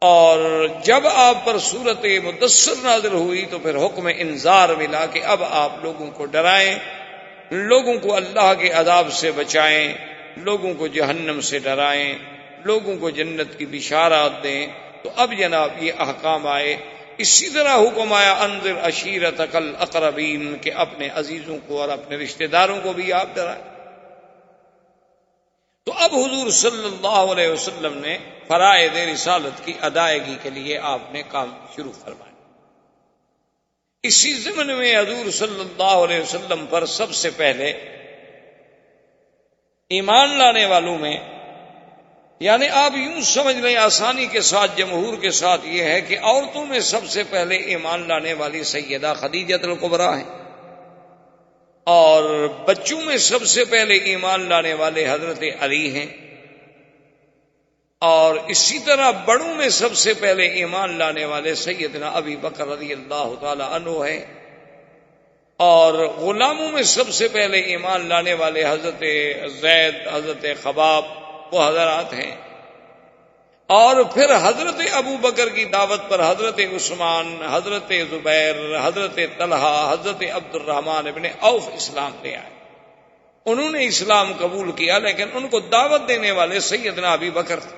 اور جب آپ پر سورت مدثر نازل ہوئی تو پھر حکم انذار ملا کہ اب آپ لوگوں کو ڈرائیں، لوگوں کو اللہ کے عذاب سے بچائیں، لوگوں کو جہنم سے ڈرائیں، لوگوں کو جنت کی بشارات دیں۔ تو اب جناب یہ احکام آئے۔ اسی طرح حکم آیا انذر عشیرتک الاقربین، کہ اپنے عزیزوں کو اور اپنے رشتہ داروں کو بھی آپ ڈرائیں۔ تو اب حضور صلی اللہ علیہ وسلم نے فرائض رسالت کی ادائیگی کے لیے آپ نے کام شروع فرمایا۔ اسی ضمن میں حضور صلی اللہ علیہ وسلم پر سب سے پہلے ایمان لانے والوں میں، یعنی آپ یوں سمجھ لیں آسانی کے ساتھ، جمہور کے ساتھ، یہ ہے کہ عورتوں میں سب سے پہلے ایمان لانے والی سیدہ خدیجہ الکبریٰ ہیں، اور بچوں میں سب سے پہلے ایمان لانے والے حضرت علی ہیں، اور اسی طرح بڑوں میں سب سے پہلے ایمان لانے والے سیدنا ابی بکر رضی اللہ تعالی عنہ ہیں، اور غلاموں میں سب سے پہلے ایمان لانے والے حضرت زید، حضرت خباب، وہ حضرات ہیں، اور پھر حضرت ابو بکر کی دعوت پر حضرت عثمان، حضرت زبیر، حضرت طلحہ، حضرت عبد الرحمن ابن عوف اسلام لے آئے۔ انہوں نے اسلام قبول کیا لیکن ان کو دعوت دینے والے سیدنا ابی بکر تھے۔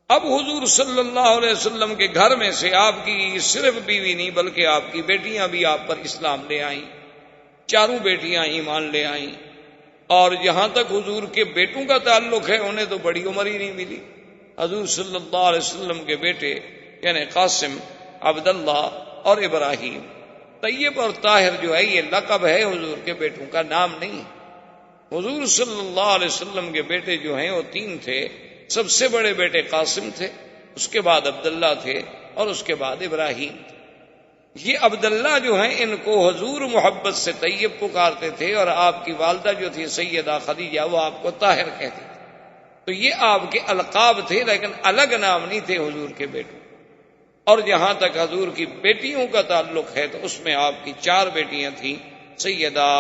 اب حضور صلی اللہ علیہ وسلم کے گھر میں سے آپ کی صرف بیوی نہیں بلکہ آپ کی بیٹیاں بھی آپ پر اسلام لے آئیں، چاروں بیٹیاں ایمان لے آئیں، اور جہاں تک حضور کے بیٹوں کا تعلق ہے انہیں تو بڑی عمر ہی نہیں ملی۔ حضور صلی اللہ علیہ وسلم کے بیٹے یعنی قاسم، عبداللہ اور ابراہیم، طیب اور طاہر جو ہے یہ لقب ہے، حضور کے بیٹوں کا نام نہیں ہے۔ حضور صلی اللہ علیہ وسلم کے بیٹے جو ہیں وہ 3 تھے۔ سب سے بڑے بیٹے قاسم تھے، اس کے بعد عبداللہ تھے، اور اس کے بعد ابراہیم تھے۔ یہ عبداللہ جو ہیں ان کو حضور محبت سے طیب پکارتے تھے، اور آپ کی والدہ جو تھی سیدہ خدیجہ وہ آپ کو طاہر کہتی تھی۔ تو یہ آپ کے القاب تھے، لیکن الگ نام نہیں تھے حضور کے بیٹوں۔ اور جہاں تک حضور کی بیٹیوں کا تعلق ہے تو اس میں آپ کی 4 بیٹیاں تھیں، سیدہ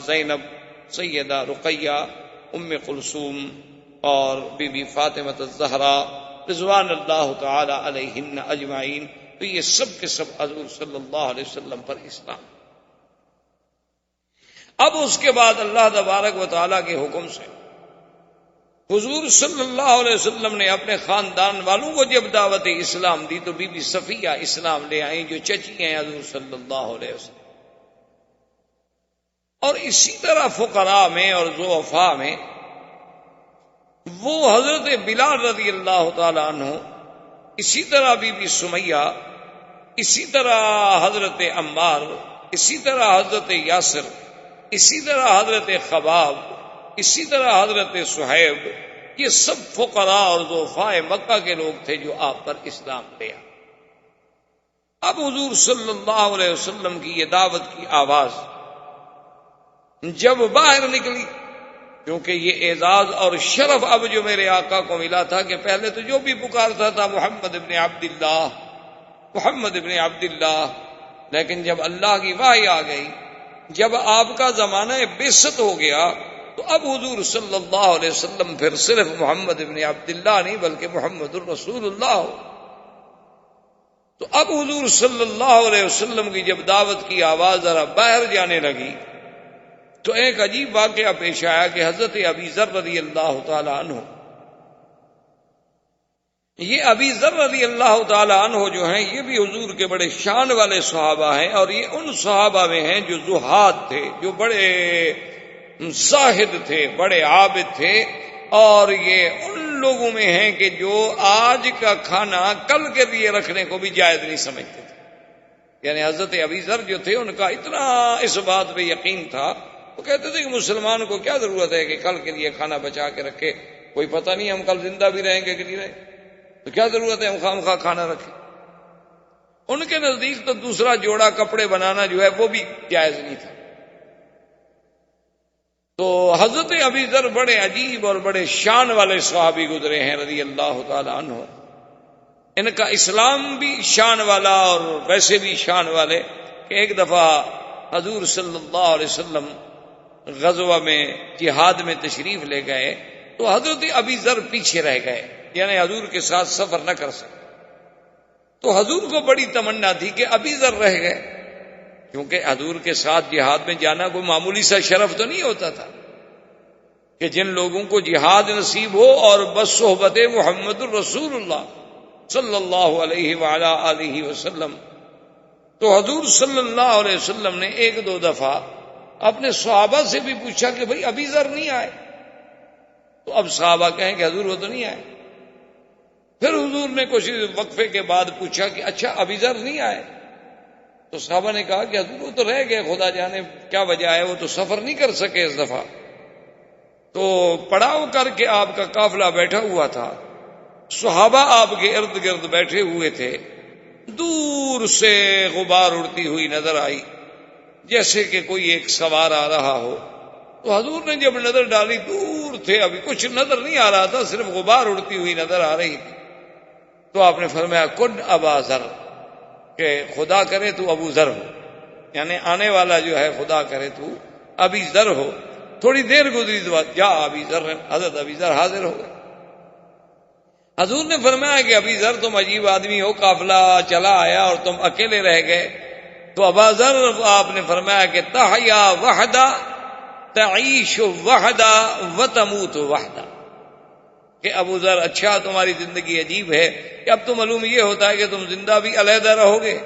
زینب، سیدہ رقیہ، ام کلثوم اور بی بی فاطمہ الزہرا رضوان اللہ تعالی علیہن اجمعین۔ تو یہ سب کے سب حضور صلی اللہ علیہ وسلم پر اسلام۔ اب اس کے بعد اللہ تبارک و تعالیٰ کے حکم سے حضور صلی اللہ علیہ وسلم نے اپنے خاندان والوں کو جب دعوت اسلام دی تو بی بی صفیہ اسلام لے آئیں، جو چچی ہیں حضور صلی اللہ علیہ وسلم۔ اور اسی طرح فقراء میں اور ضعفاء میں وہ حضرت بلال رضی اللہ تعالی عنہ، اسی طرح بی بی سمیہ، اسی طرح حضرت عمار، اسی طرح حضرت یاسر، اسی طرح حضرت خباب، اسی طرح حضرت صہیب، یہ سب فقراء اور ضعفاء مکہ کے لوگ تھے جو آپ پر اسلام لے آئے۔ اب حضور صلی اللہ علیہ وسلم کی یہ دعوت کی آواز جب باہر نکلی، کیونکہ یہ اعزاز اور شرف اب جو میرے آقا کو ملا تھا کہ پہلے تو جو بھی پکارتا تھا محمد ابن عبداللہ، محمد ابن عبداللہ، لیکن جب اللہ کی وحی آ گئی، جب آپ کا زمانہ بعثت ہو گیا، تو اب حضور صلی اللہ علیہ وسلم پھر صرف محمد ابن عبداللہ نہیں بلکہ محمد الرسول اللہ ہو۔ تو اب حضور صلی اللہ علیہ وسلم کی جب دعوت کی آواز ذرا باہر جانے لگی تو ایک عجیب واقعہ پیش آیا کہ حضرت ابی ذر رضی اللہ تعالی عنہ، یہ ابی ذر رضی اللہ تعالی عنہ جو ہیں یہ بھی حضور کے بڑے شان والے صحابہ ہیں، اور یہ ان صحابہ میں ہیں جو زہاد تھے، جو بڑے زاہد تھے، بڑے عابد تھے، اور یہ ان لوگوں میں ہیں کہ جو آج کا کھانا کل کے لیے رکھنے کو بھی جائز نہیں سمجھتے تھے۔ یعنی حضرت ابی ذر جو تھے ان کا اتنا اس بات پہ یقین تھا، وہ کہتے تھے کہ مسلمان کو کیا ضرورت ہے کہ کل کے لیے کھانا بچا کے رکھے، کوئی پتہ نہیں ہم کل زندہ بھی رہیں گے کہ نہیں رہیں، تو کیا ضرورت ہے ہم خواہ کھانا رکھیں۔ ان کے نزدیک تو دوسرا جوڑا کپڑے بنانا جو ہے وہ بھی جائز نہیں تھا۔ تو حضرت ابی ذر بڑے عجیب اور بڑے شان والے صحابی گزرے ہیں رضی اللہ تعالی عنہ۔ ان کا اسلام بھی شان والا اور ویسے بھی شان والے کہ ایک دفعہ حضور صلی اللہ علیہ وسلم غزوہ میں جہاد میں تشریف لے گئے تو حضرت ابی ذر پیچھے رہ گئے، یعنی حضور کے ساتھ سفر نہ کر سکے۔ تو حضور کو بڑی تمنا تھی کہ ابی ذر رہ گئے، کیونکہ حضور کے ساتھ جہاد میں جانا کوئی معمولی سا شرف تو نہیں ہوتا تھا کہ جن لوگوں کو جہاد نصیب ہو اور بس صحبت محمد الرسول اللہ صلی اللہ علیہ وعلا آلہ وسلم۔ تو حضور صلی اللہ علیہ وسلم نے 1-2 دفعہ اپنے صحابہ سے بھی پوچھا کہ بھئی ابی ذر نہیں آئے، تو اب صحابہ کہیں کہ حضور وہ تو نہیں آئے۔ پھر حضور نے کچھ وقفے کے بعد پوچھا کہ اچھا ابی ذر نہیں آئے، تو صحابہ نے کہا کہ حضور وہ تو رہ گئے، خدا جانے کیا وجہ ہے، وہ تو سفر نہیں کر سکے اس دفعہ۔ تو پڑاؤ کر کے آپ کا قافلہ بیٹھا ہوا تھا، صحابہ آپ کے ارد گرد بیٹھے ہوئے تھے، دور سے غبار اڑتی ہوئی نظر آئی جیسے کہ کوئی ایک سوار آ رہا ہو۔ تو حضور نے جب نظر ڈالی دور تھے، ابھی کچھ نظر نہیں آ رہا تھا، صرف غبار اڑتی ہوئی نظر آ رہی تھی۔ تو آپ نے فرمایا کن ابا ذر، کہ خدا کرے تو ابو ذر ہو، یعنی آنے والا جو ہے خدا کرے تو ابی ذر ہو۔ تھوڑی دیر گزری تو جا ابی ذر، حضرت ابی ذر حاضر ہو گئے۔ حضور نے فرمایا کہ ابی ذر تم عجیب آدمی ہو، قافلہ چلا آیا اور تم اکیلے رہ گئے۔ تو ابا ذر آپ نے فرمایا کہ تحیا وحدہ تعیش وحدہ وتموت وحدہ، کہ ابو ذر اچھا تمہاری زندگی عجیب ہے کہ اب تو معلوم یہ ہوتا ہے کہ تم زندہ بھی علیحدہ رہو گے،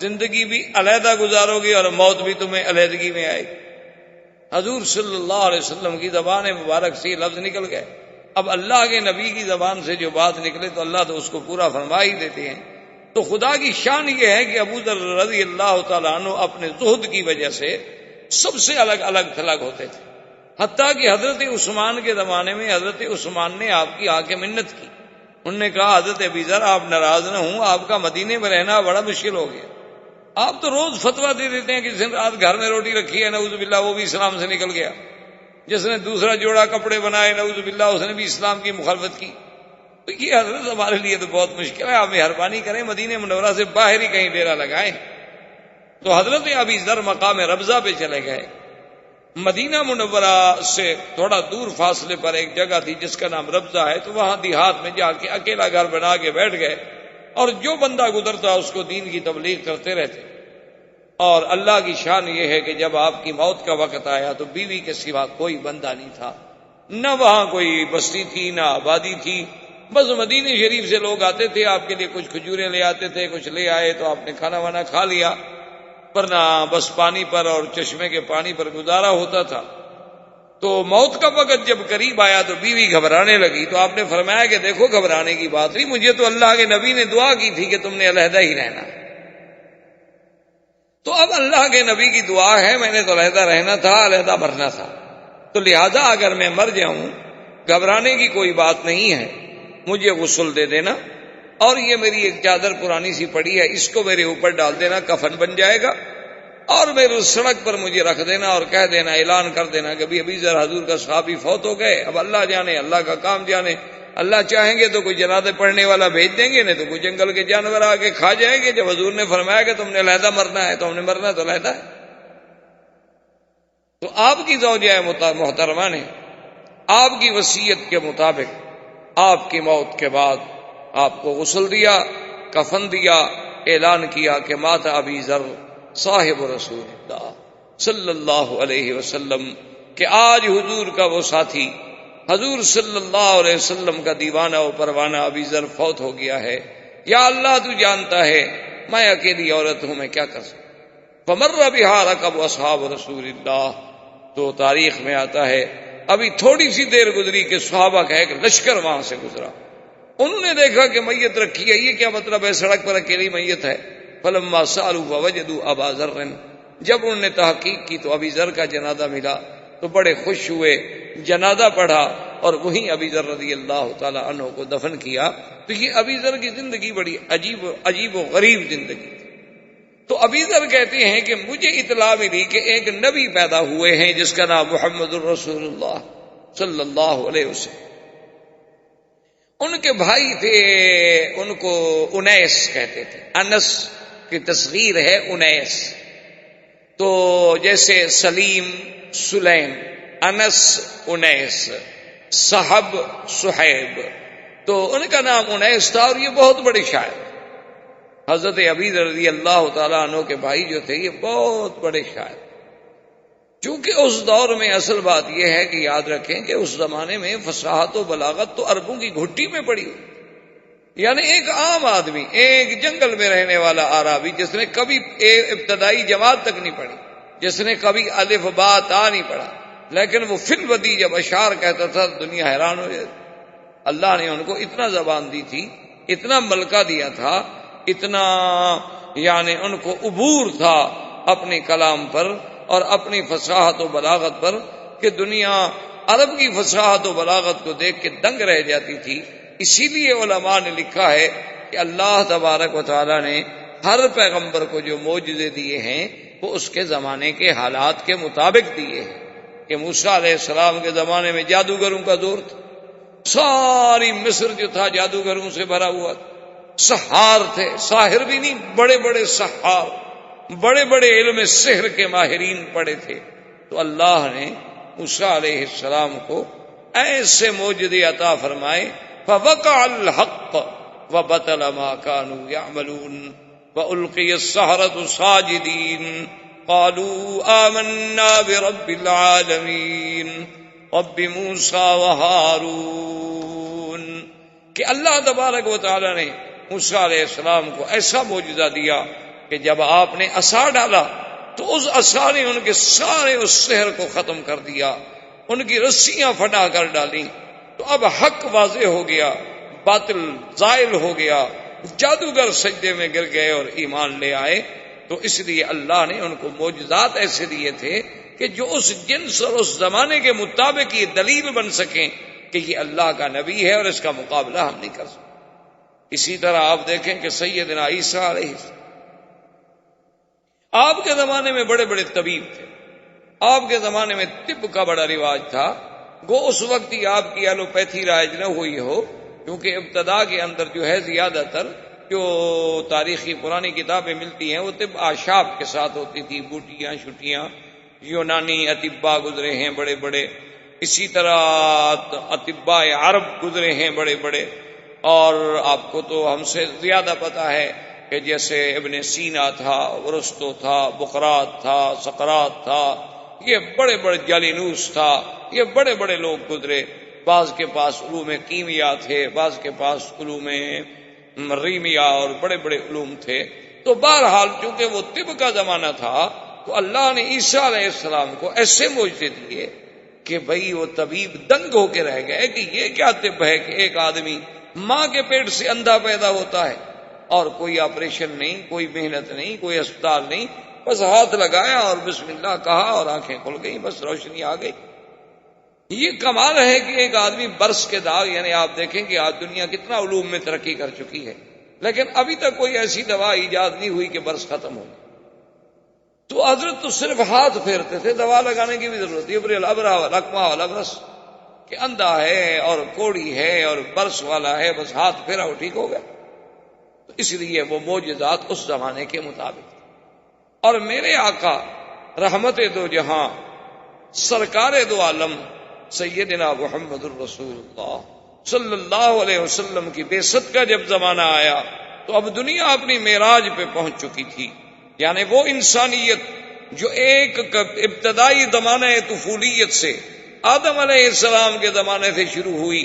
زندگی بھی علیحدہ گزارو گے، اور موت بھی تمہیں علیحدگی میں آئے گی۔ حضور صلی اللہ علیہ وسلم کی زبان مبارک سے یہ لفظ نکل گئے۔ اب اللہ کے نبی کی زبان سے جو بات نکلے تو اللہ تو اس کو پورا فرما ہی دیتے ہیں۔ تو خدا کی شان یہ ہے کہ ابو ذر رضی اللہ تعالیٰ عنہ اپنے زہد کی وجہ سے سب سے الگ الگ تھلگ ہوتے تھے، حتیٰ کہ حضرت عثمان کے زمانے میں حضرت عثمان نے آپ کی آ کے منت کی انہوں نے کہا حضرت ابی ذر آپ ناراض نہ ہوں، آپ کا مدینے میں رہنا بڑا مشکل ہو گیا، آپ تو روز فتویٰ دے دیتے ہیں کہ جس نے رات گھر میں روٹی رکھی ہے نعوذ باللہ وہ بھی اسلام سے نکل گیا، جس نے دوسرا جوڑا کپڑے بنائے نعوذ باللہ اس نے بھی اسلام کی مخالفت کی، تو یہ حضرت ہمارے لیے تو بہت مشکل ہے، آپ مہربانی کریں مدینہ منورہ سے باہر ہی کہیں ڈیرا لگائیں۔ تو حضرت ابی ذر مقام ربضہ پہ چلے گئے۔ مدینہ منورہ سے تھوڑا دور فاصلے پر ایک جگہ تھی جس کا نام ربضہ ہے، تو وہاں دیہات میں جا کے اکیلا گھر بنا کے بیٹھ گئے، اور جو بندہ گزرتا اس کو دین کی تبلیغ کرتے رہتے۔ اور اللہ کی شان یہ ہے کہ جب آپ کی موت کا وقت آیا تو بیوی کے سوا کوئی بندہ نہیں تھا، نہ وہاں کوئی بستی تھی نہ آبادی تھی، بس مدینہ شریف سے لوگ آتے تھے، آپ کے لیے کچھ کھجوریں لے آتے تھے، کچھ لے آئے تو آپ نے کھانا وانا کھا لیا، ورنہ بس پانی پر اور چشمے کے پانی پر گزارا ہوتا تھا۔ تو موت کا وقت جب قریب آیا تو بیوی گھبرانے لگی، تو آپ نے فرمایا کہ دیکھو گھبرانے کی بات نہیں، مجھے تو اللہ کے نبی نے دعا کی تھی کہ تم نے علیحدہ ہی رہنا، تو اب اللہ کے نبی کی دعا ہے، میں نے تو علیحدہ رہنا تھا، علیحدہ مرنا تھا، تو لہذا اگر میں مر جاؤں گھبرانے کی کوئی بات نہیں ہے، مجھے غسل دے دینا، اور یہ میری ایک چادر پرانی سی پڑی ہے اس کو میرے اوپر ڈال دینا، کفن بن جائے گا، اور میرے سڑک پر مجھے رکھ دینا اور کہہ دینا، اعلان کر دینا کہ ابھی ذرا حضور کا صحابی فوت ہو گئے، اب اللہ جانے، اللہ کا کام جانے، اللہ چاہیں گے تو کوئی جنازے پڑھنے والا بھیج دیں گے، نہیں تو کوئی جنگل کے جانور آ کے کھا جائیں گے، جب حضور نے فرمایا کہ تم نے علیحدہ مرنا ہے تو ہم نے مرنا تو علیحدہ ہے۔ تو آپ کی زوجہ محترمہ نے آپ کی وصیت کے مطابق آپ کی موت کے بعد آپ کو غسل دیا، کفن دیا، اعلان کیا کہ مات ابی ذر صاحب رسول اللہ صلی اللہ علیہ وسلم، کہ آج حضور کا وہ ساتھی، حضور صلی اللہ علیہ وسلم کا دیوانہ و پروانہ ابی ذر فوت ہو گیا ہے، یا اللہ تو جانتا ہے میں اکیلی عورت ہوں، میں کیا کر سکتا۔ فمر بہا رکب اصحاب رسول اللہ، تو تاریخ میں آتا ہے ابھی تھوڑی سی دیر گزری کہ صحابہ کا ایک لشکر وہاں سے گزرا، انہوں نے دیکھا کہ میت رکھی ہے، یہ کیا مطلب ہے، سڑک پر اکیلی میت ہے۔ فلما سالوا فوجدوا ابا ذر، جب انہوں نے تحقیق کی تو ابی ذر کا جنازہ ملا، تو بڑے خوش ہوئے، جنازہ پڑھا اور وہیں ابی ذر رضی اللہ تعالی عنہ کو دفن کیا۔ تو یہ ابی ذر کی زندگی بڑی عجیب و غریب زندگی تھی۔ تو ابی ذر کہتے ہیں کہ مجھے اطلاع ملی کہ ایک نبی پیدا ہوئے ہیں جس کا نام محمد الرسول اللہ صلی اللہ علیہ وسلم، ان کے بھائی تھے، ان کو انیس کہتے تھے، انس کی تصغیر ہے انیس، تو جیسے سلیم سلیم، انس انیس، صحب صحیب، تو ان کا نام انیس تھا، اور یہ بہت بڑے شاعر، حضرت ابی رضی اللہ تعالیٰ عنہ کے بھائی جو تھے یہ بہت بڑے شاعر۔ چونکہ اس دور میں اصل بات یہ ہے کہ یاد رکھیں کہ اس زمانے میں فصاحت و بلاغت تو عربوں کی گھٹی میں پڑی ہوئی، یعنی ایک عام آدمی، ایک جنگل میں رہنے والا عربی جس نے کبھی ابتدائی جماعت تک نہیں پڑھی، جس نے کبھی الف با تا نہیں پڑھا، لیکن وہ فی الودی جب اشعار کہتا تھا دنیا حیران ہو جاتی۔ اللہ نے ان کو اتنا زبان دی تھی، اتنا ملکہ دیا تھا، اتنا یعنی ان کو عبور تھا اپنے کلام پر اور اپنی فصاحت و بلاغت پر، کہ دنیا عرب کی فصاحت و بلاغت کو دیکھ کے دنگ رہ جاتی تھی۔ اسی لیے علماء نے لکھا ہے کہ اللہ تبارک و تعالی نے ہر پیغمبر کو جو معجزے دیے ہیں وہ اس کے زمانے کے حالات کے مطابق دیے ہیں۔ کہ موسیٰ علیہ السلام کے زمانے میں جادوگروں کا دور تھا، ساری مصر جو تھا جادوگروں سے بھرا ہوا تھا، سحار تھے، ساحر بھی نہیں، بڑے بڑے سحار، بڑے بڑے علم سحر کے ماہرین پڑے تھے۔ تو اللہ نے موسیٰ علیہ السلام کو ایسے معجزے عطا فرمائے، فوقع الحق وبطل ما كانوا يعملون والقي السحرة ساجدين قالوا آمنا برب العالمين رب موسیٰ وہارون، کہ اللہ تبارک و تعالی نے موسیٰ علیہ السلام کو ایسا معجزہ دیا کہ جب آپ نے عصا ڈالا تو اس عصا نے ان کے سارے اس سحر کو ختم کر دیا، ان کی رسیاں پھٹا کر ڈالیں، تو اب حق واضح ہو گیا، باطل زائل ہو گیا، جادوگر سجدے میں گر گئے اور ایمان لے آئے۔ تو اس لیے اللہ نے ان کو معجزات ایسے دیے تھے کہ جو اس جنس اور اس زمانے کے مطابق یہ دلیل بن سکیں کہ یہ اللہ کا نبی ہے اور اس کا مقابلہ ہم نہیں کر سکتے۔ اسی طرح آپ دیکھیں کہ سیدنا عیسیٰ علیہ السلام، آپ کے زمانے میں بڑے بڑے طبیب تھے، آپ کے زمانے میں طب کا بڑا رواج تھا، گو اس وقت ہی آپ کی ایلوپیتھی رائج نہ ہوئی ہو، کیونکہ ابتدا کے اندر جو ہے زیادہ تر جو تاریخی پرانی کتابیں ملتی ہیں وہ طب آشاب کے ساتھ ہوتی تھی، بوٹیاں شٹیاں، یونانی اطباء گزرے ہیں بڑے بڑے، اسی طرح اطباء عرب گزرے ہیں بڑے بڑے، اور آپ کو تو ہم سے زیادہ پتا ہے کہ جیسے ابن سینا تھا، ارسطو تھا، بقراط تھا، سقراط تھا، یہ بڑے بڑے، جالینوس تھا، یہ بڑے بڑے لوگ گزرے، بعض کے پاس علوم کیمیا تھے، بعض کے پاس علوم ریمیا اور بڑے بڑے علوم تھے۔ تو بہرحال چونکہ وہ طب کا زمانہ تھا تو اللہ نے عیسیٰ علیہ السلام کو ایسے معجزے دیے کہ بھئی وہ طبیب دنگ ہو کے رہ گئے کہ یہ کیا طب ہے کہ ایک آدمی ماں کے پیٹ سے اندھا پیدا ہوتا ہے اور کوئی آپریشن نہیں، کوئی محنت نہیں، کوئی اسپتال نہیں، بس ہاتھ لگایا اور بسم اللہ کہا اور آنکھیں کھل گئی، بس روشنی آ گئی۔ یہ کمال ہے کہ ایک آدمی برس کے داغ، یعنی آپ دیکھیں کہ آج دنیا کتنا علوم میں ترقی کر چکی ہے، لیکن ابھی تک کوئی ایسی دوا ایجاد نہیں ہوئی کہ برس ختم ہو۔ تو حضرت تو صرف ہاتھ پھیرتے تھے، دوا لگانے کی بھی ضرورت ہے، ابر الابرا والأکمہ والابرص، کہ اندھا ہے اور کوڑی ہے اور برس والا ہے، بس ہاتھ پھیرا وہ ٹھیک ہو گیا۔ تو اس لیے وہ معجزات اس زمانے کے مطابق۔ اور میرے آقا رحمت دو جہاں سرکار دو عالم سیدنا محمد الرسول اللہ صلی اللہ علیہ وسلم کی بعثت کا جب زمانہ آیا تو اب دنیا اپنی معراج پہ پہنچ چکی تھی، یعنی وہ انسانیت جو ایک ابتدائی زمانہ طفولیت سے آدم علیہ السلام کے زمانے سے شروع ہوئی،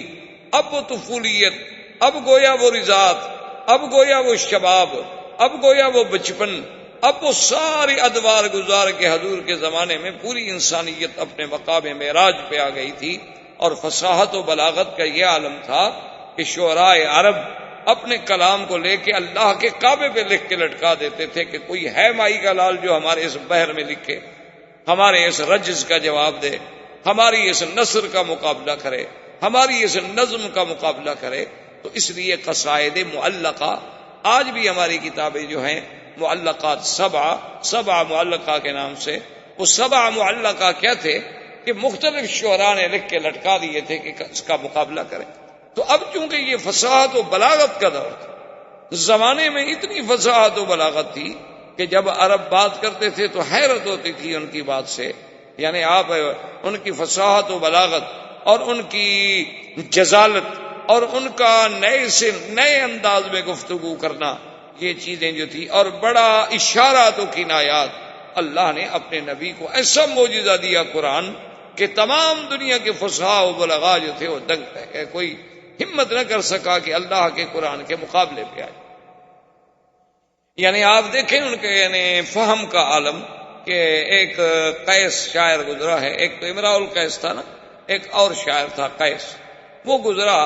اب وہ طفولیت، اب گویا وہ رضاعت، اب گویا وہ شباب، اب گویا وہ بچپن، اب وہ ساری ادوار گزار کے حضور کے زمانے میں پوری انسانیت اپنے مقام معراج پہ آ گئی تھی۔ اور فصاحت و بلاغت کا یہ عالم تھا کہ شعراء عرب اپنے کلام کو لے کے اللہ کے کعبے پہ لکھ کے لٹکا دیتے تھے کہ کوئی ہے مائی کا لال جو ہمارے اس بحر میں لکھے، ہمارے اس رجز کا جواب دے، ہماری اس نثر کا مقابلہ کرے، ہماری اس نظم کا مقابلہ کرے۔ تو اس لیے قصائد معلقہ آج بھی ہماری کتابیں جو ہیں معلقات سبع معلقہ کے نام سے، وہ سبع معلقہ کیا تھے کہ مختلف شعراء نے لکھ کے لٹکا دیے تھے کہ اس کا مقابلہ کریں۔ تو اب چونکہ یہ فصاحت و بلاغت کا دور تھا، زمانے میں اتنی فصاحت و بلاغت تھی کہ جب عرب بات کرتے تھے تو حیرت ہوتی تھی ان کی بات سے، یعنی آپ ان کی فصاحت و بلاغت اور ان کی جزالت اور ان کا نئے سے نئے انداز میں گفتگو کرنا، یہ چیزیں جو تھی، اور بڑا اشارات و کنایات، اللہ نے اپنے نبی کو ایسا معجزہ دیا قرآن کہ تمام دنیا کے فصحاء و بلغاء جو تھے وہ دنگ رہ گئے، کوئی ہمت نہ کر سکا کہ اللہ کے قرآن کے مقابلے پہ آئے۔ یعنی آپ دیکھیں ان کے یعنی فہم کا عالم، کہ ایک قیس شاعر گزرا ہے، ایک تو امراء القیس تھا نا، ایک اور شاعر تھا قیس، وہ گزرا،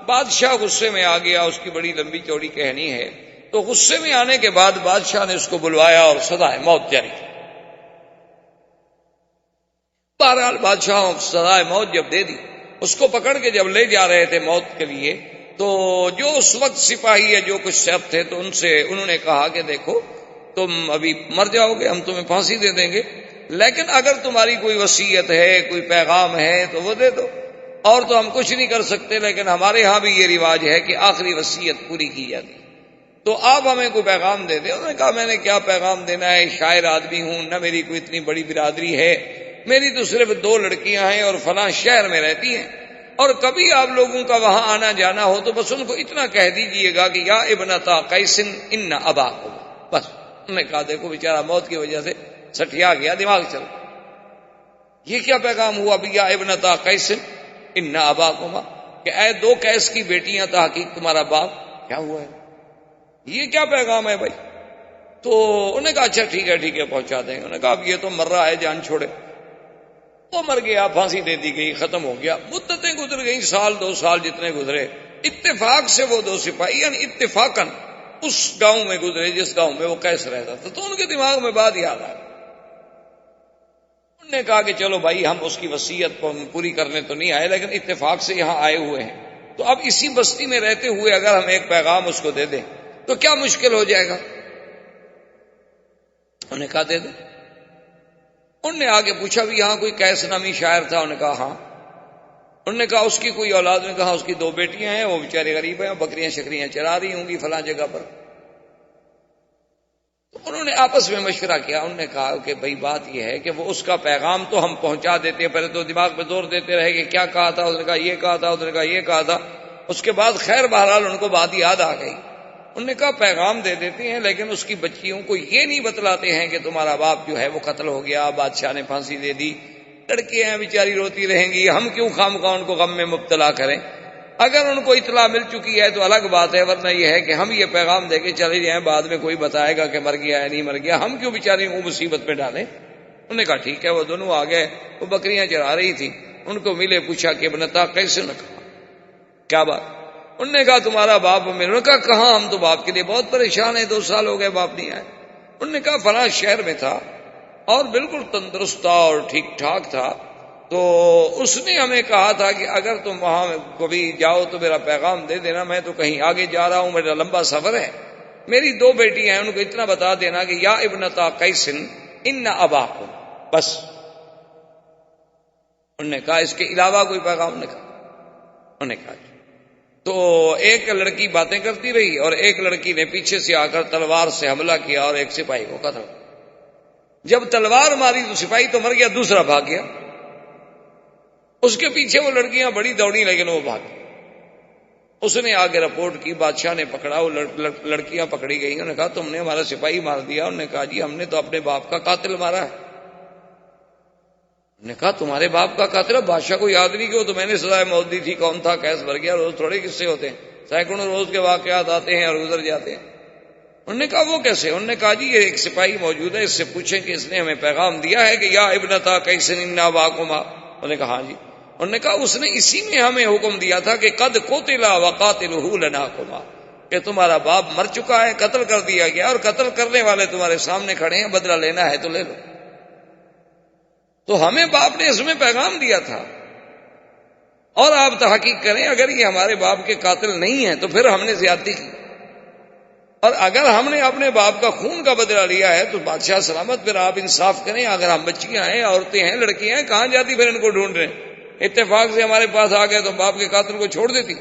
بادشاہ غصے میں آ گیا، اس کی بڑی لمبی چوڑی کہانی ہے۔ تو غصے میں آنے کے بعد بادشاہ نے اس کو بلوایا اور سزائے موت جاری کی۔ بہرحال بادشاہ سزائے موت جب دے دی، اس کو پکڑ کے جب لے جا رہے تھے موت کے لیے، تو جو اس وقت سپاہی ہے جو کچھ سیف تھے، تو انہوں نے کہا کہ دیکھو تم ابھی مر جاؤ گے، ہم تمہیں پھانسی دے دیں گے، لیکن اگر تمہاری کوئی وصیت ہے، کوئی پیغام ہے تو وہ دے دو، اور تو ہم کچھ نہیں کر سکتے، لیکن ہمارے ہاں بھی یہ رواج ہے کہ آخری وصیت پوری کی جاتی، تو آپ ہمیں کوئی پیغام دے دیں۔ انہوں نے کہا میں نے کیا پیغام دینا ہے، شاعر آدمی ہوں، نہ میری کوئی اتنی بڑی برادری ہے، میری تو صرف 2 لڑکیاں ہیں اور فلاں شہر میں رہتی ہیں، اور کبھی آپ لوگوں کا وہاں آنا جانا ہو تو بس ان کو اتنا کہہ دیجئے گا کہ یا ابنتا قیس ان اباکم، بس۔ انہوں نے کہا دیکھو بیچارہ موت کی وجہ سے سٹیا گیا، دماغ چل، یہ کیا پیغام ہوا بھی یا ابنتا قیس ان اباکما، کہ اے 2 قیس کی بیٹیاں تحقیق تمہارا باپ کیا ہوا ہے، یہ کیا پیغام ہے بھائی؟ تو انہوں نے کہا اچھا ٹھیک ہے پہنچا دیں گے۔ انہوں نے کہا اب یہ تو مر رہا ہے، جان چھوڑے، وہ مر گیا، پھانسی دے دی گئی، ختم ہو گیا۔ مدتیں گزر گئیں، سال 2 سال جتنے گزرے، اتفاق سے وہ 2 سپاہی یعنی اتفاقاً اس گاؤں میں گزرے جس گاؤں میں وہ قیس رہتا تھا، تو ان کے دماغ میں بات یاد آئی۔ انہوں نے کہا کہ چلو بھائی ہم اس کی وصیت پوری کرنے تو نہیں آئے، لیکن اتفاق سے یہاں آئے ہوئے ہیں، تو اب اسی بستی میں رہتے ہوئے اگر ہم ایک پیغام اس کو دے دیں تو کیا مشکل ہو جائے گا؟ انہوں نے کہا دے دیں۔ انہوں نے آگے پوچھا بھی یہاں کوئی قیس نامی شاعر تھا؟ انہوں نے کہا ہاں۔ انہوں نے کہا اس کی کوئی اولاد؟ نے کہا اس کی 2 بیٹیاں ہیں، وہ بیچارے غریب ہیں، بکریاں شکریاں چرا رہی ہوں گی فلاں جگہ پر۔ تو انہوں نے آپس میں مشورہ کیا، انہوں نے کہا کہ بھئی بات یہ ہے کہ وہ اس کا پیغام تو ہم پہنچا دیتے ہیں، پہلے تو دماغ پہ زور دیتے رہے کہ کیا کہا تھا، اس نے کہا یہ کہا تھا، اس نے کہا یہ کہا تھا، اس کے بعد خیر بہرحال ان کو بات یاد آ گئی۔ انہوں نے کہا پیغام دے دیتے ہیں لیکن اس کی بچیوں کو یہ نہیں بتلاتے ہیں کہ تمہارا باپ جو ہے وہ قتل ہو گیا، بادشاہ نے پھانسی دے دی، لڑکیاں بیچاری روتی رہیں گی، ہم کیوں خواہ ان کو غم میں مبتلا کریں؟ اگر ان کو اطلاع مل چکی ہے تو الگ بات ہے، ورنہ یہ ہے کہ ہم یہ پیغام دے کے چلے جائیں، بعد میں کوئی بتائے گا کہ مر گیا ہے نہیں مر گیا، ہم کیوں بیچاری کو مصیبت میں ڈالیں؟ انہوں نے کہا ٹھیک ہے۔ وہ دونوں آ گئے، وہ بکریاں چرا رہی تھی، ان کو ملے، پوچھا کہ ابنتا کیسے؟ نہ کہا کیا بات؟ انہوں نے کہا تمہارا باپ میرے۔ انہوں نے کہا کہاں، ہم تو باپ کے لیے بہت پریشان ہیں، 2 سال ہو گئے باپ نہیں آئے۔ انہوں نے کہا فلاں شہر میں تھا اور بالکل تندرست تھا اور ٹھیک ٹھاک تھا، تو اس نے ہمیں کہا تھا کہ اگر تم وہاں کبھی جاؤ تو میرا پیغام دے دینا، میں تو کہیں آگے جا رہا ہوں، میرا لمبا سفر ہے، میری 2 بیٹی ہیں، ان کو اتنا بتا دینا کہ یا ابنتا قیس ان اباکم، بس۔ انہوں نے کہا اس کے علاوہ کوئی پیغام؟ نے کہا، انہوں نے کہا تو ایک لڑکی باتیں کرتی رہی اور ایک لڑکی نے پیچھے سے آ کر تلوار سے حملہ کیا اور ایک سپاہی کو قتل۔ جب تلوار ماری تو سپاہی تو مر گیا، دوسرا بھاگ گیا، اس کے پیچھے وہ لڑکیاں بڑی دوڑی لیکن وہ بھاگ گئی۔ اس نے آگے رپورٹ کی، بادشاہ نے پکڑا، وہ لڑکیاں پکڑی گئی۔ انہوں نے کہا تم نے ہمارا سپاہی مار دیا۔ انہوں نے کہا جی ہم نے تو اپنے باپ کا قاتل مارا ہے۔ نے کہا تمہارے باپ کا قاتل ہے؟ بادشاہ کو یاد نہیں کہ وہ تو میں نے سزائے موت دی تھی، کون تھا؟ کیس بھر گیا، روز تھوڑے قصے ہوتے ہیں، سینکڑوں روز کے واقعات آتے ہیں اور گزر جاتے ہیں۔ انہوں نے کہا وہ کیسے؟ انہوں نے کہا جی یہ ایک سپاہی موجود ہے، اس سے پوچھیں کہ اس نے ہمیں پیغام دیا ہے کہ یا ابنتا کیس ان اباکما۔ انہوں نے کہا ہاں جی۔ انہوں نے کہا اس نے اسی میں ہمیں حکم دیا تھا کہ قد قتل وقاتلہ لناکما، کہ تمہارا باپ مر چکا ہے، قتل کر دیا گیا اور قتل کرنے والے تمہارے سامنے کھڑے ہیں، بدلہ لینا ہے تو لے لو۔ تو ہمیں باپ نے اس میں پیغام دیا تھا، اور آپ تحقیق کریں اگر یہ ہمارے باپ کے قاتل نہیں ہیں تو پھر ہم نے زیادتی کی، اور اگر ہم نے اپنے باپ کا خون کا بدلہ لیا ہے تو بادشاہ سلامت، پھر آپ انصاف کریں۔ اگر ہم بچیاں ہیں، عورتیں ہیں، لڑکیاں ہیں، کہاں جاتی پھر ان کو ڈھونڈ رہے ہیں؟ اتفاق سے ہمارے پاس آ گئے تو باپ کے قاتل کو چھوڑ دیتی۔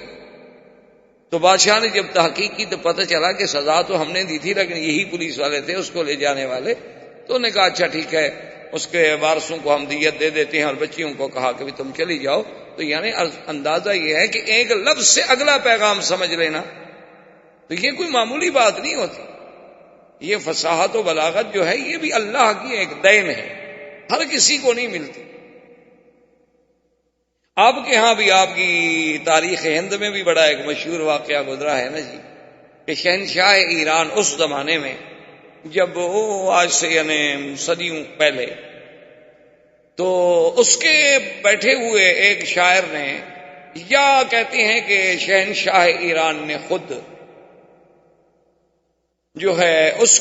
تو بادشاہ نے جب تحقیق کی تو پتہ چلا کہ سزا تو ہم نے دی تھی لیکن یہی پولیس والے تھے اس کو لے جانے والے۔ تو انہوں نے کہا اچھا ٹھیک ہے، اس کے وارثوں کو ہم دیت دے دیتے ہیں، اور بچیوں کو کہا کہ تم چلی جاؤ۔ تو یعنی اندازہ یہ ہے کہ ایک لفظ سے اگلا پیغام سمجھ لینا، تو یہ کوئی معمولی بات نہیں ہوتی۔ یہ فصاحت و بلاغت جو ہے یہ بھی اللہ کی ایک دین ہے، ہر کسی کو نہیں ملتی۔ آپ کے ہاں بھی، آپ کی تاریخ ہند میں بھی بڑا ایک مشہور واقعہ گزرا ہے نا جی، کہ شہنشاہ ایران اس زمانے میں، جب وہ آج سے یعنی صدیوں پہلے، تو اس کے بیٹھے ہوئے ایک شاعر نے، یا کہتے ہیں کہ شہنشاہ ایران نے خود جو ہے اس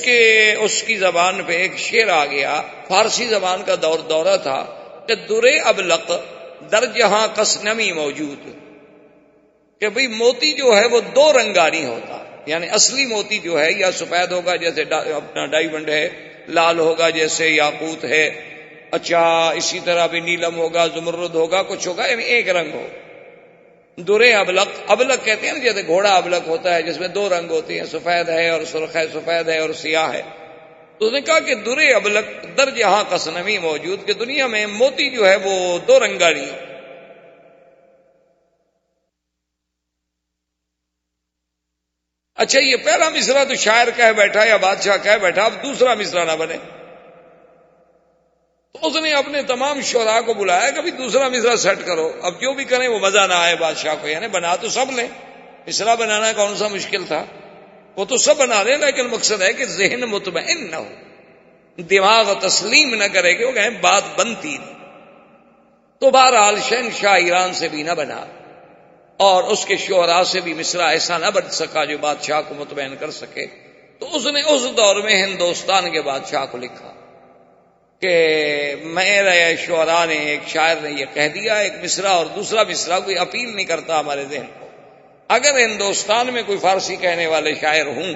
کی زبان پہ ایک شعر آ گیا، فارسی زبان کا دورہ تھا کہ درے ابلق در جہاں کس نمی موجود، کہ بھئی موتی جو ہے وہ 2 رنگا نہیں ہوتا، یعنی اصلی موتی جو ہے یا سفید ہوگا جیسے اپنا ڈائمنڈ ہے، لال ہوگا جیسے یاقوت ہے، اچھا اسی طرح بھی نیلم ہوگا، زمرد ہوگا، کچھ ہوگا، یعنی ایک رنگ ہو۔ درے ابلق، ابلق کہتے ہیں نا جیسے گھوڑا ابلق ہوتا ہے جس میں 2 رنگ ہوتے ہیں، سفید ہے اور سرخ ہے، سفید ہے اور سیاہ ہے۔ تو اس نے کہا کہ درے ابلق در جہاں قسنمی موجود، کہ دنیا میں موتی جو ہے وہ 2 رنگا نہیں۔ اچھا یہ پہلا مصرع تو شاعر کہہ بیٹھا یا بادشاہ کہہ بیٹھا، اب دوسرا مصرع نہ بنے۔ تو اس نے اپنے تمام شعراء کو بلایا کہ بھی دوسرا مصرع سیٹ کرو، اب جو بھی کریں وہ مزہ نہ آئے بادشاہ کو، یعنی بنا تو سب لیں، مصرع بنانا کون سا مشکل تھا، وہ تو سب بنا لیں، لیکن مقصد ہے کہ ذہن مطمئن نہ ہو، دماغ تسلیم نہ کرے کہ وہ کہیں بات بنتی نہیں۔ تو بہرحال شہنشاہ ایران سے بھی نہ بنا اور اس کے شعراء سے بھی مصرع ایسا نہ بن سکا جو بادشاہ کو مطمئن کر سکے۔ تو اس نے اس دور میں ہندوستان کے بادشاہ کو لکھا کہ میرے شعراء نے، ایک شاعر نے یہ کہہ دیا، ایک مصرع اور دوسرا مصرع کوئی اپیل نہیں کرتا ہمارے ذہن کو، اگر ہندوستان میں کوئی فارسی کہنے والے شاعر ہوں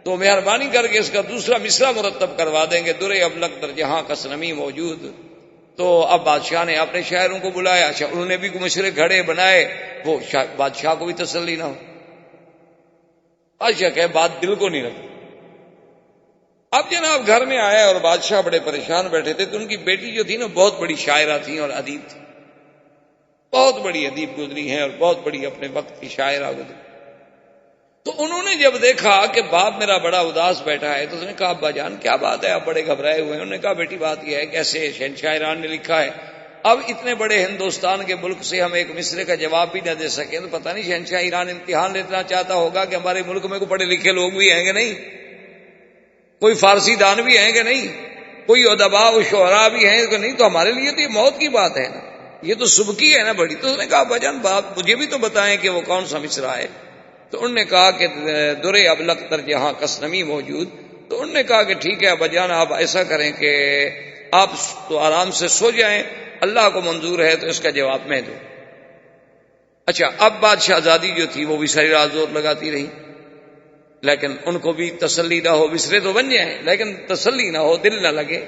تو مہربانی کر کے اس کا دوسرا مصرع مرتب کروا دیں گے، درے ابلغ در جہاں کس نمی موجود۔ تو اب بادشاہ نے اپنے شاعروں کو بلایا، اچھا انہوں نے بھی کوئی مشرے گھڑے بنائے، وہ بادشاہ کو بھی تسلی نہ ہو۔ بادشاہ کہے بات دل کو نہیں لگی۔ اب جناب گھر میں آیا اور بادشاہ بڑے پریشان بیٹھے تھے، تو ان کی بیٹی جو تھی نا بہت بڑی شاعرہ تھی اور ادیب تھی، بہت بڑی ادیب گزری ہیں اور بہت بڑی اپنے وقت کی شاعرہ گزری۔ تو انہوں نے جب دیکھا کہ باپ میرا بڑا اداس بیٹھا ہے تو اس نے کہا ابا جان کیا بات ہے، آپ بڑے گھبرائے ہوئے ہیں؟ انہوں نے کہا بیٹی بات یہ ہے کہ ایسے شہنشاہ ایران نے لکھا ہے، اب اتنے بڑے ہندوستان کے ملک سے ہم ایک مصرے کا جواب بھی نہ دے سکیں تو پتہ نہیں شہنشاہ ایران امتحان لینا چاہتا ہوگا کہ ہمارے ملک میں کوئی پڑھے لکھے لوگ بھی ہیں کہ نہیں، کوئی فارسی دان بھی ہیں کہ نہیں، کوئی ادباء و شعراء بھی ہیں کہ نہیں، تو ہمارے لیے تو یہ موت کی بات ہے نا، یہ تو سبکی ہے نا بڑی۔ تو اس نے کہا ابا جان بات مجھے بھی تو بتائیں کہ وہ کون سا مصرع ہے۔ تو انہوں نے کہا کہ درے ابلغ در جہاں کس نمی موجود۔ تو انہوں نے کہا کہ ٹھیک ہے ابا جان آپ ایسا کریں کہ آپ تو آرام سے سو جائیں، اللہ کو منظور ہے تو اس کا جواب میں دوں۔ اچھا اب بات شہزادی جو تھی وہ بھی ساری رات زور لگاتی رہی، لیکن ان کو بھی تسلی نہ ہو، مصرے تو بن جائیں لیکن تسلی نہ ہو، دل نہ لگے۔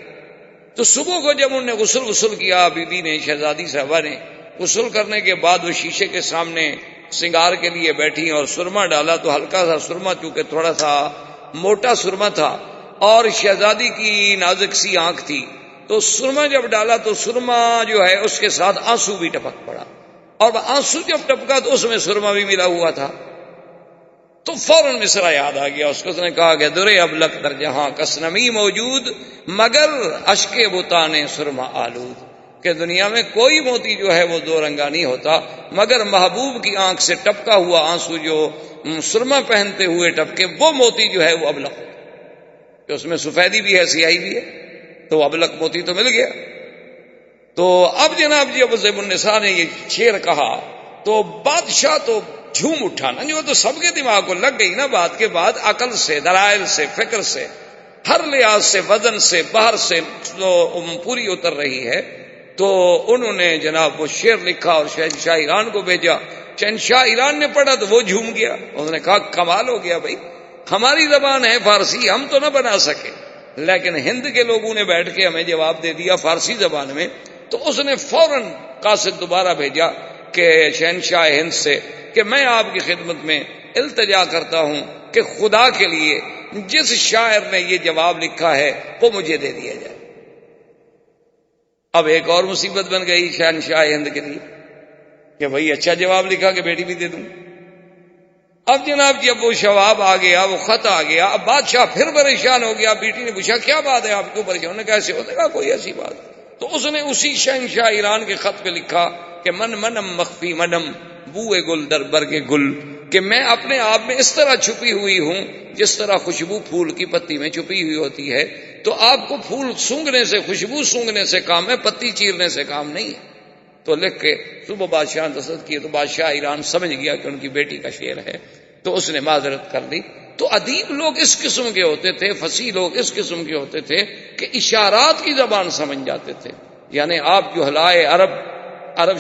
تو صبح کو جب انہوں نے غسل کیا، بی بی نے، شہزادی صاحبہ نے غسل کرنے کے بعد وہ شیشے کے سامنے سنگار کے لیے بیٹھی اور سرما ڈالا، تو ہلکا سا سرما چونکہ تھوڑا سا موٹا سرما تھا اور شہزادی کی نازک سی آنکھ تھی، تو سرما جب ڈالا تو سرما جو ہے اس کے ساتھ آنسو بھی ٹپک پڑا، اور آنسو جب ٹپکا تو اس میں سرما بھی ملا ہوا تھا۔ تو فوراً مصرع یاد آ گیا اس کو، اس نے کہا کہ درے ابلغ در جہاں کس نمی موجود مگر اشک بتانے سرما آلود، کہ دنیا میں کوئی موتی جو ہے وہ دو رنگا نہیں ہوتا مگر محبوب کی آنکھ سے ٹپکا ہوا آنسو جو سرما پہنتے ہوئے ٹپکے، وہ موتی جو ہے وہ ابلغ، کہ اس میں سفیدی بھی ہے سیاہی بھی ہے، تو ابلغ موتی تو مل گیا۔ تو اب جناب جی ابو زیب النساء نے یہ شعر کہا تو بادشاہ تو جھوم اٹھا نا، جو تو سب کے دماغ کو لگ گئی نا بات کے بعد، عقل سے، دلائل سے، فکر سے، ہر لحاظ سے، وزن سے، باہر سے پوری اتر رہی ہے۔ تو انہوں نے جناب وہ شعر لکھا اور شہنشاہ ایران کو بھیجا، شہنشاہ ایران نے پڑھا تو وہ جھوم گیا، انہوں نے کہا کمال ہو گیا بھائی، ہماری زبان ہے فارسی، ہم تو نہ بنا سکے لیکن ہند کے لوگوں نے بیٹھ کے ہمیں جواب دے دیا فارسی زبان میں۔ تو اس نے فوراً قاصد دوبارہ بھیجا کہ شہنشاہ ہند سے کہ میں آپ کی خدمت میں التجا کرتا ہوں کہ خدا کے لیے جس شاعر نے یہ جواب لکھا ہے وہ مجھے دے دیا جائے۔ اب ایک اور مصیبت بن گئی شہنشاہ ہند کے لیے کہ بھائی اچھا جواب لکھا کہ بیٹی بھی دے دوں۔ اب جناب جب وہ جواب آ گیا، وہ خط آ گیا، اب بادشاہ پھر پریشان ہو گیا۔ بیٹی نے پوچھا کیا بات ہے آپ کیوں پریشان؟ انہوں نے کہا ایسے ہوتا ہے، کوئی ایسی بات۔ تو اس نے اسی شہنشاہ ایران کے خط پہ لکھا کہ من منم مخفی منم بوئے گل در برگ گل، کہ میں اپنے آپ میں اس طرح چھپی ہوئی ہوں جس طرح خوشبو پھول کی پتی میں چھپی ہوئی ہوتی ہے۔ تو آپ کو پھول سونگھنے سے، خوشبو سونگھنے سے کام ہے، پتی چیرنے سے کام نہیں ہے۔ تو لکھ کے صبح بادشاہ نے دستخط کیے تو بادشاہ ایران سمجھ گیا کہ ان کی بیٹی کا شعر ہے، تو اس نے معذرت کر لی۔ تو ادیب لوگ اس قسم کے ہوتے تھے، فصیح لوگ اس قسم کے ہوتے تھے کہ اشارات کی زبان سمجھ جاتے تھے۔ یعنی آپ جو جہلائے عرب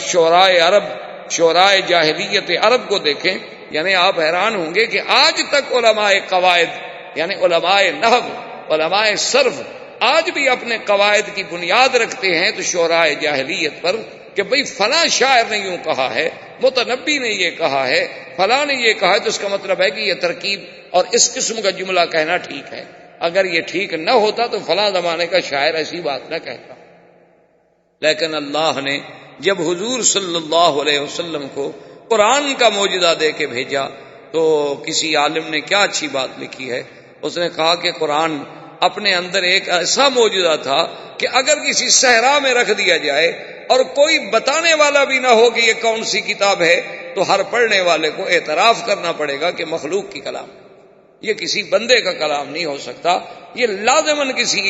شعرائے جاہلیت عرب کو دیکھیں، یعنی آپ حیران ہوں گے کہ آج تک علماء قواعد یعنی علماء نحو، علماء صرف آج بھی اپنے قواعد کی بنیاد رکھتے ہیں تو شعرائے جاہلیت پر، کہ بھئی فلاں شاعر نے یوں کہا ہے، متنبی نے یہ کہا ہے، فلاں نے یہ کہا ہے، تو اس کا مطلب ہے کہ یہ ترکیب اور اس قسم کا جملہ کہنا ٹھیک ہے، اگر یہ ٹھیک نہ ہوتا تو فلاں زمانے کا شاعر ایسی بات نہ کہتا۔ لیکن اللہ نے جب حضور صلی اللہ علیہ وسلم کو قرآن کا معجزہ دے کے بھیجا تو کسی عالم نے کیا اچھی بات لکھی ہے، اس نے کہا کہ قرآن اپنے اندر ایک ایسا معجزہ تھا کہ اگر کسی صحرا میں رکھ دیا جائے اور کوئی بتانے والا بھی نہ ہو کہ یہ کون سی کتاب ہے، تو ہر پڑھنے والے کو اعتراف کرنا پڑے گا کہ مخلوق کی کلام، یہ کسی بندے کا کلام نہیں ہو سکتا، یہ لازماً کسی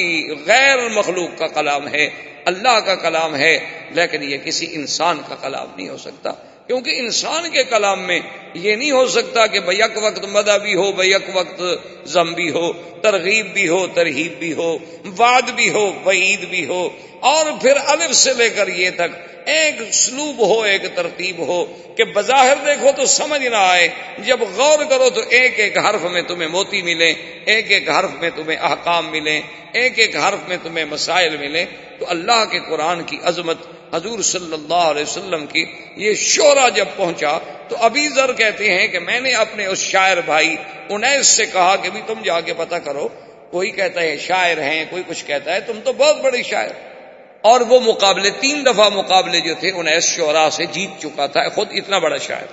غیر مخلوق کا کلام ہے، اللہ کا کلام ہے، لیکن یہ کسی انسان کا کلام نہیں ہو سکتا۔ کیونکہ انسان کے کلام میں یہ نہیں ہو سکتا کہ بیک وقت مدح بھی ہو، بیک وقت ذم بھی ہو، ترغیب بھی ہو، ترہیب بھی ہو، وعد بھی ہو، وعید بھی ہو، اور پھر الف سے لے کر یہ تک ایک اسلوب ہو، ایک ترتیب ہو کہ بظاہر دیکھو تو سمجھ نہ آئے، جب غور کرو تو ایک ایک حرف میں تمہیں موتی ملے، ایک ایک حرف میں تمہیں احکام ملیں، ایک ایک حرف میں تمہیں مسائل ملیں۔ تو اللہ کے قرآن کی عظمت، حضور صلی اللہ علیہ وسلم کی یہ شعرا جب پہنچا تو ابی ذر کہتے ہیں کہ میں نے اپنے اس شاعر بھائی انیس سے کہا کہ بھی تم جا کے پتہ کرو، کوئی کہتا ہے شاعر ہیں، کوئی کچھ کہتا ہے، تم تو بہت بڑے شاعر۔ اور وہ مقابلے 3 دفعہ مقابلے جو تھے انیس شعراء سے جیت چکا تھا، خود اتنا بڑا شاعر۔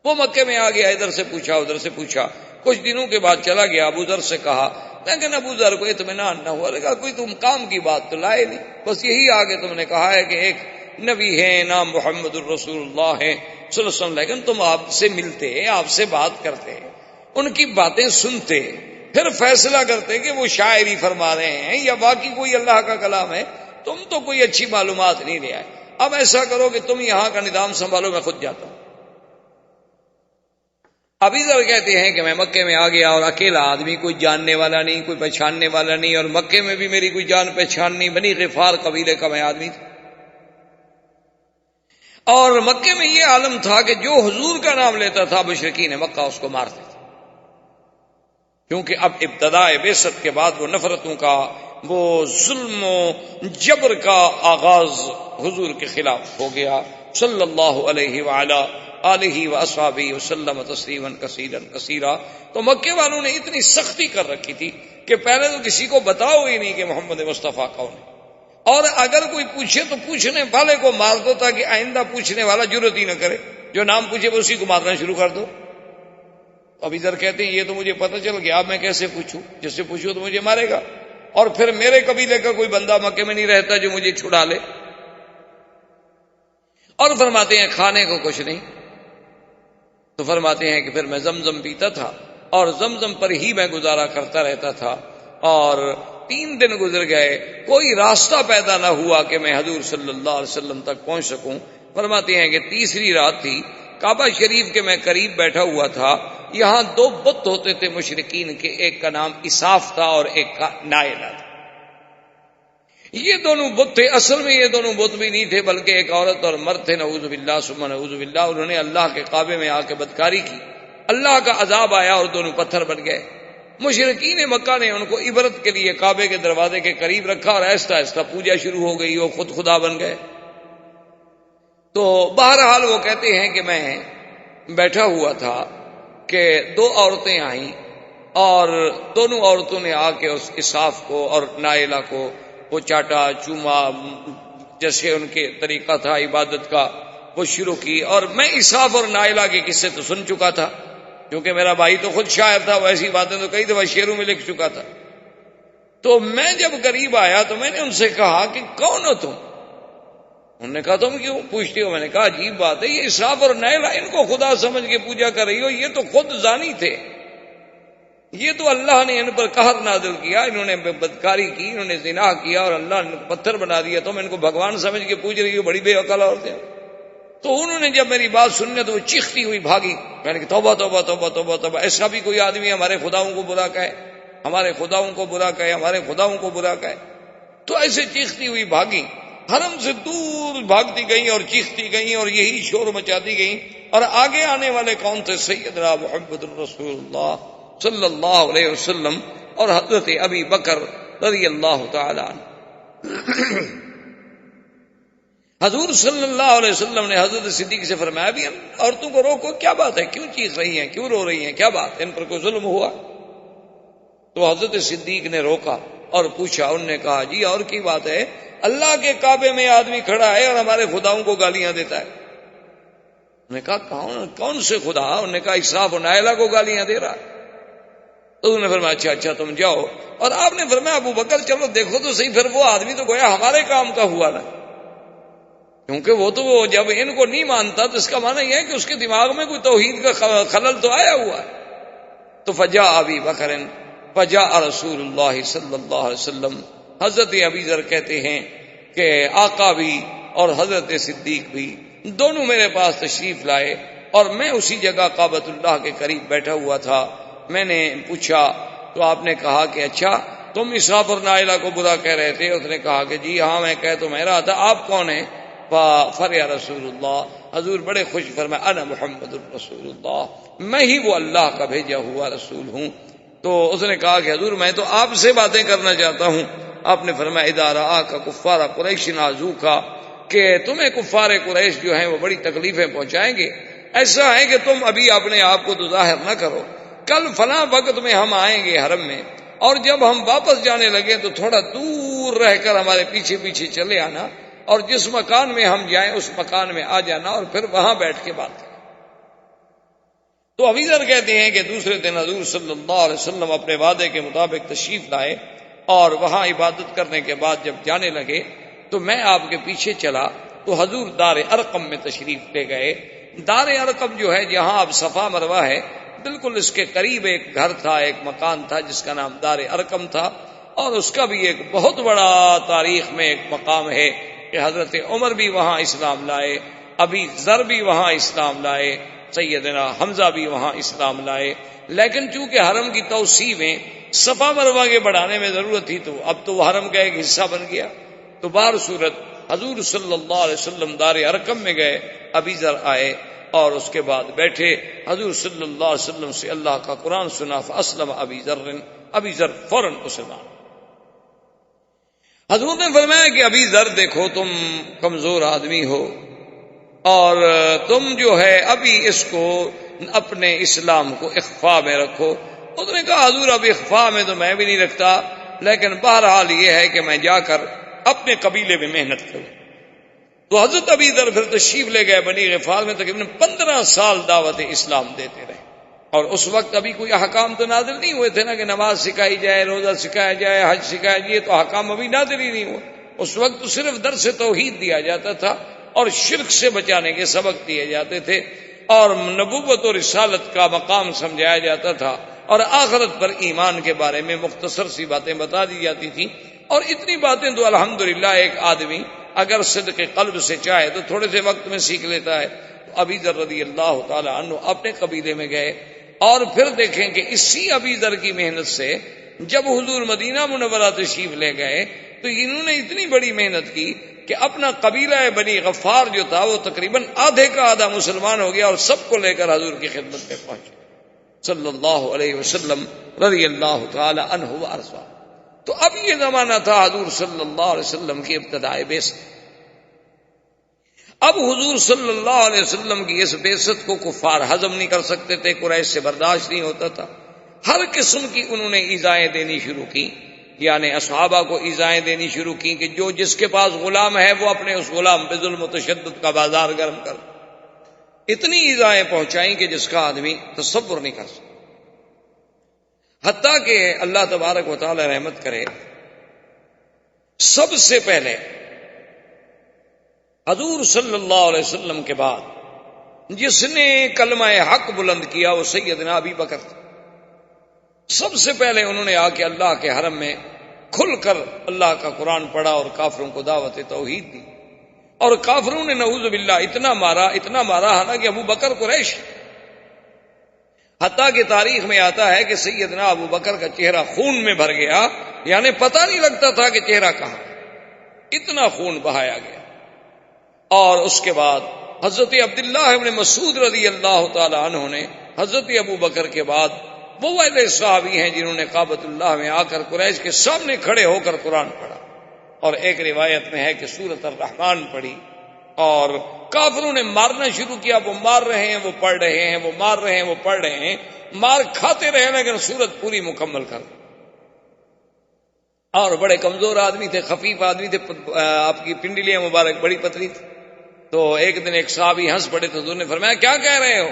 وہ مکے میں آ گیا، ادھر سے پوچھا ادھر سے پوچھا، کچھ دنوں کے بعد چلا گیا، ابو ذر سے کہا، لیکن ابو ذر کو اطمینان نہ ہوا، لگا کوئی تم کام کی بات تو لائے نہیں، بس یہی آگے تم نے کہا ہے کہ ایک نبی ہے، نام محمد الرسول اللہ ہے صلی اللہ علیہ وسلم، لیکن تم آپ سے ملتے، آپ سے بات کرتے، ان کی باتیں سنتے، پھر فیصلہ کرتے کہ وہ شاعری فرما رہے ہیں یا باقی کوئی اللہ کا کلام ہے، تم تو کوئی اچھی معلومات نہیں لے آئے۔ اب ایسا کرو کہ تم یہاں کا نظام سنبھالو، میں خود جاتا ہوں۔ ابھی ذر کہتے ہیں کہ میں مکے میں آ گیا اور اکیلا آدمی، کوئی جاننے والا نہیں، کوئی پہچاننے والا نہیں، اور مکے میں بھی میری کوئی جان پہچان نہیں، بنی غفار قبیلے کا میں آدمی تھا، اور مکے میں یہ عالم تھا کہ جو حضور کا نام لیتا تھا مشرکین مکہ اس کو مارتے تھے، کیونکہ اب ابتداء بعثت کے بعد وہ نفرتوں کا، وہ ظلم و جبر کا آغاز حضور کے خلاف ہو گیا صلی اللہ علیہ وعلا آلہ واصحابہ وسلم تسلیما کثیرا کثیرا۔ تو مکے والوں نے اتنی سختی کر رکھی تھی کہ پہلے تو کسی کو بتاؤ ہی نہیں کہ محمد مصطفیٰ کون ہے، اور اگر کوئی پوچھے تو پوچھنے والے کو مار دو تاکہ آئندہ پوچھنے والا جرات ہی نہ کرے، جو نام پوچھے اسی کو مارنا شروع کر دو۔ ابھی ذر کہتے ہیں یہ تو مجھے پتہ چل گیا، اب میں کیسے پوچھوں، جس سے پوچھوں تو مجھے مارے گا، اور پھر میرے قبیلے کا کوئی بندہ مکے میں نہیں رہتا جو مجھے چھڑا لے۔ اور فرماتے ہیں کھانے کو کچھ نہیں، تو فرماتے ہیں کہ پھر میں زمزم پیتا تھا اور زمزم پر ہی میں گزارا کرتا رہتا تھا، اور 3 دن گزر گئے، کوئی راستہ پیدا نہ ہوا کہ میں حضور صلی اللہ علیہ وسلم تک پہنچ سکوں۔ فرماتے ہیں کہ تیسری رات تھی، کعبہ شریف کے میں قریب بیٹھا ہوا تھا، یہاں 2 بت ہوتے تھے مشرکین کے، ایک کا نام اساف تھا اور ایک کا نائلہ تھا۔ یہ دونوں بت تھے، اصل میں یہ دونوں بت بھی نہیں تھے بلکہ ایک عورت اور مرد تھے، نعوذ باللہ ثم نعوذ باللہ۔ انہوں نے اللہ کے کعبے میں آ کے بدکاری کی، اللہ کا عذاب آیا اور دونوں پتھر بن گئے۔ مشرکین مکہ نے ان کو عبرت کے لیے کعبے کے دروازے کے قریب رکھا اور آہستہ آہستہ پوجا شروع ہو گئی، وہ خود خدا بن گئے۔ تو بہرحال وہ کہتے ہیں کہ میں بیٹھا ہوا تھا کہ 2 عورتیں آئیں، اور دونوں عورتوں نے آ کے اس اساف کو اور نائلہ کو وہ چاٹا چوما، جیسے ان کے طریقہ تھا عبادت کا، وہ شروع کی۔ اور میں اساف اور نائلہ کے قصے تو سن چکا تھا، کیونکہ میرا بھائی تو خود شاعر تھا، وہ ایسی باتیں تو کئی دفعہ شعروں میں لکھ چکا تھا۔ تو میں جب قریب آیا تو میں نے ان سے کہا کہ کون ہو تم؟ انہوں نے کہا تم کیوں پوچھتے ہو؟ میں نے کہا عجیب بات ہے، یہ اساف اور نائلہ ان کو خدا سمجھ کے پوجا کر رہی ہو، یہ تو خود زانی تھے، یہ تو اللہ نے ان پر قہر نازل کیا، انہوں نے بدکاری کی، انہوں نے زنا کیا اور اللہ نے پتھر بنا دیا، تم ان کو بھگوان سمجھ کے پوج رہی ہو، بڑی بے عقل عورتیں۔ تو انہوں نے جب میری بات سننے تو وہ چیختی ہوئی بھاگی۔ میں نے کہا توبہ توبہ توبہ توبہ توبہ، ایسا بھی کوئی آدمی ہمارے خداؤں کو برا کہے، ہمارے خداؤں کو برا کہے، ہمارے خداؤں کو برا کہے؟ تو ایسے چیختی ہوئی بھاگی، حرم سے دور بھاگتی گئیں اور چیختی گئیں اور یہی شور مچاتی گئیں۔ اور آگے آنے والے کون تھے؟ سیدنا محمد الرسول اللہ صلی اللہ علیہ وسلم اور حضرت ابی بکر رضی اللہ تعالی عنہ۔ حضور صلی اللہ علیہ وسلم نے حضرت صدیق سے فرمایا بھی عورتوں کو روکو، کیا بات ہے، کیوں چیخ رہی ہیں، کیوں رو رہی ہیں، کیا بات ہے، ان پر کوئی ظلم ہوا؟ تو حضرت صدیق نے روکا اور پوچھا، انہوں نے کہا جی اور کی بات ہے، اللہ کے کعبے میں آدمی کھڑا ہے اور ہمارے خداؤں کو گالیاں دیتا ہے۔ انہوں نے کہا کون سے خدا؟ انہوں نے کہا اسراف و نائلہ کو گالیاں دے رہا ہے۔ تو انہوں نے فرمایا اچھا اچھا تم جاؤ، اور آپ نے فرمایا ابو بکر چلو دیکھو تو صحیح، پھر وہ آدمی تو گویا ہمارے کام کا ہوا نا، کیونکہ وہ تو جب ان کو نہیں مانتا تو اس کا معنی یہ ہے کہ اس کے دماغ میں کوئی توحید کا خلل تو آیا ہوا ہے۔ تو فجاء ابی بکر فجاء رسول اللہ صلی اللہ علیہ وسلم، حضرت ابی ذر کہتے ہیں کہ آقا بھی اور حضرت صدیق بھی دونوں میرے پاس تشریف لائے اور میں اسی جگہ کعبۃ اللہ کے قریب بیٹھا ہوا تھا. میں نے پوچھا تو آپ نے کہا کہ اچھا تم اسحاق اور نائلہ کو برا کہہ رہے تھے. اس نے کہا کہ جی ہاں میں کہہ تو میں رہا تھا, آپ کون ہیں؟ فریا رسول اللہ, حضور بڑے خوش فرمائے انا محمد الرسول اللہ, میں ہی وہ اللہ کا بھیجا ہوا رسول ہوں. تو اس نے کہا کہ حضور میں تو آپ سے باتیں کرنا چاہتا ہوں. آپ نے فرمایا اذا رآک کفار قریش نازوک, کہ تمہیں کفار قریش جو ہیں وہ بڑی تکلیفیں پہنچائیں گے. ایسا ہے کہ تم ابھی اپنے آپ کو تو ظاہر نہ کرو, کل فلاں وقت میں ہم آئیں گے حرم میں, اور جب ہم واپس جانے لگے تو تھوڑا دور رہ کر ہمارے پیچھے پیچھے چلے آنا, اور جس مکان میں ہم جائیں اس مکان میں آ جانا, اور پھر وہاں بیٹھ کے بات کریں. تو ابی ذر کہتے ہیں کہ دوسرے دن حضور صلی اللہ علیہ وسلم اپنے وعدے کے مطابق تشریف لائے, اور وہاں عبادت کرنے کے بعد جب جانے لگے تو میں آپ کے پیچھے چلا تو حضور دار ارقم میں تشریف لے گئے. دار ارقم جو ہے جہاں اب صفا مروہ ہے, بالکل اس کے قریب ایک گھر تھا, ایک مکان تھا جس کا نام دار ارقم تھا, اور اس کا بھی ایک بہت بڑا تاریخ میں ایک مقام ہے کہ حضرت عمر بھی وہاں اسلام لائے, ابی ذر بھی وہاں اسلام لائے, سیدنا حمزہ بھی وہاں اسلام لائے. لیکن چونکہ حرم کی توسیع میں صفا مروہ کے بڑھانے میں ضرورت تھی تو اب تو وہ حرم کا ایک حصہ بن گیا. تو بہر صورت حضور صلی اللہ علیہ وسلم دار ارقم میں گئے, ابی ذر آئے اور اس کے بعد بیٹھے, حضور صلی اللہ علیہ وسلم سے اللہ کا قرآن سنا. فاسلم ابی ذر, ابی ذر فوراً مسلمان. حضور نے فرمایا کہ ابی ذر دیکھو تم کمزور آدمی ہو, اور تم جو ہے ابھی اس کو اپنے اسلام کو اخفاء میں رکھو. اس نے کہا حضور اب اخفاء میں تو میں بھی نہیں رکھتا, لیکن بہرحال یہ ہے کہ میں جا کر اپنے قبیلے میں محنت کروں. تو حضرت ابی ذر پھر تشریف لے گئے بنی غفار میں, تقریباً 15 سال دعوت اسلام دیتے رہے. اور اس وقت ابھی کوئی احکام تو نازل نہیں ہوئے تھے نا کہ نماز سکھائی جائے, روزہ سکھایا جائے, حج سکھایا جائے, یہ تو احکام ابھی نازل ہی نہیں ہوئے. اس وقت تو صرف درس توحید دیا جاتا تھا اور شرک سے بچانے کے سبق دیے جاتے تھے, اور نبوت اور رسالت کا مقام سمجھایا جاتا تھا, اور آخرت پر ایمان کے بارے میں مختصر سی باتیں بتا دی جاتی تھیں. اور اتنی باتیں تو الحمدللہ ایک آدمی اگر صدق قلب سے چاہے تو تھوڑے سے وقت میں سیکھ لیتا ہے. تو ابی ذر رضی اللہ تعالی عنہ اپنے قبیلے میں گئے, اور پھر دیکھیں کہ اسی ابی ذر کی محنت سے جب حضور مدینہ منورہ تشریف لے گئے تو انہوں نے اتنی بڑی محنت کی کہ اپنا قبیلہ بنی غفار جو تھا وہ تقریباً آدھے کا آدھا مسلمان ہو گیا, اور سب کو لے کر حضور کی خدمت میں پہنچے صلی اللہ علیہ وسلم رضی اللہ تعالی عنہ وارضاہ. تو اب یہ زمانہ تھا حضور صلی اللہ علیہ وسلم کی ابتدائی بعثت. اب حضور صلی اللہ علیہ وسلم کی اس بعثت کو کفار ہضم نہیں کر سکتے تھے, قریش سے برداشت نہیں ہوتا تھا. ہر قسم کی انہوں نے ایذائیں دینی شروع کی, یعنی اصحابہ کو ایذائیں دینی شروع کی کہ جو جس کے پاس غلام ہے وہ اپنے اس غلام پہ ظلم و تشدد کا بازار گرم کر. اتنی ایذائیں پہنچائیں کہ جس کا آدمی تصور نہیں کر سکتا. حتیٰ کہ اللہ تبارک و تعالی رحمت کرے, سب سے پہلے حضور صلی اللہ علیہ وسلم کے بعد جس نے کلمہ حق بلند کیا وہ سیدنا ابی بکر تھا. سب سے پہلے انہوں نے آ کے اللہ کے حرم میں کھل کر اللہ کا قرآن پڑھا اور کافروں کو دعوت توحید دی. اور کافروں نے نعوذ باللہ اتنا مارا حالانکہ ابو بکر قریش. حتیٰ کہ تاریخ میں آتا ہے کہ سیدنا ابو بکر کا چہرہ خون میں بھر گیا, یعنی پتہ نہیں لگتا تھا کہ چہرہ کہاں, اتنا خون بہایا گیا. اور اس کے بعد حضرت عبداللہ ابن مسعود رضی اللہ تعالی عنہ نے حضرت ابو بکر کے بعد وہ والے صحابی ہیں جنہوں نے کعبۃ اللہ میں آ کر قریش کے سامنے کھڑے ہو کر قرآن پڑھا. اور ایک روایت میں ہے کہ سورۃ الرحمن پڑھی, اور کافروں نے مارنا شروع کیا. وہ مار رہے ہیں, وہ پڑھ رہے ہیں, وہ مار رہے ہیں, وہ پڑھ رہے ہیں, مار کھاتے رہے لیکن سورت پوری مکمل کر. اور بڑے کمزور آدمی تھے, خفیف آدمی تھے, آپ کی پنڈلیاں مبارک بڑی پتلی تھی. تو ایک دن ایک صحابی ہنس پڑے تو حضور نے فرمایا کیا کہہ رہے ہو,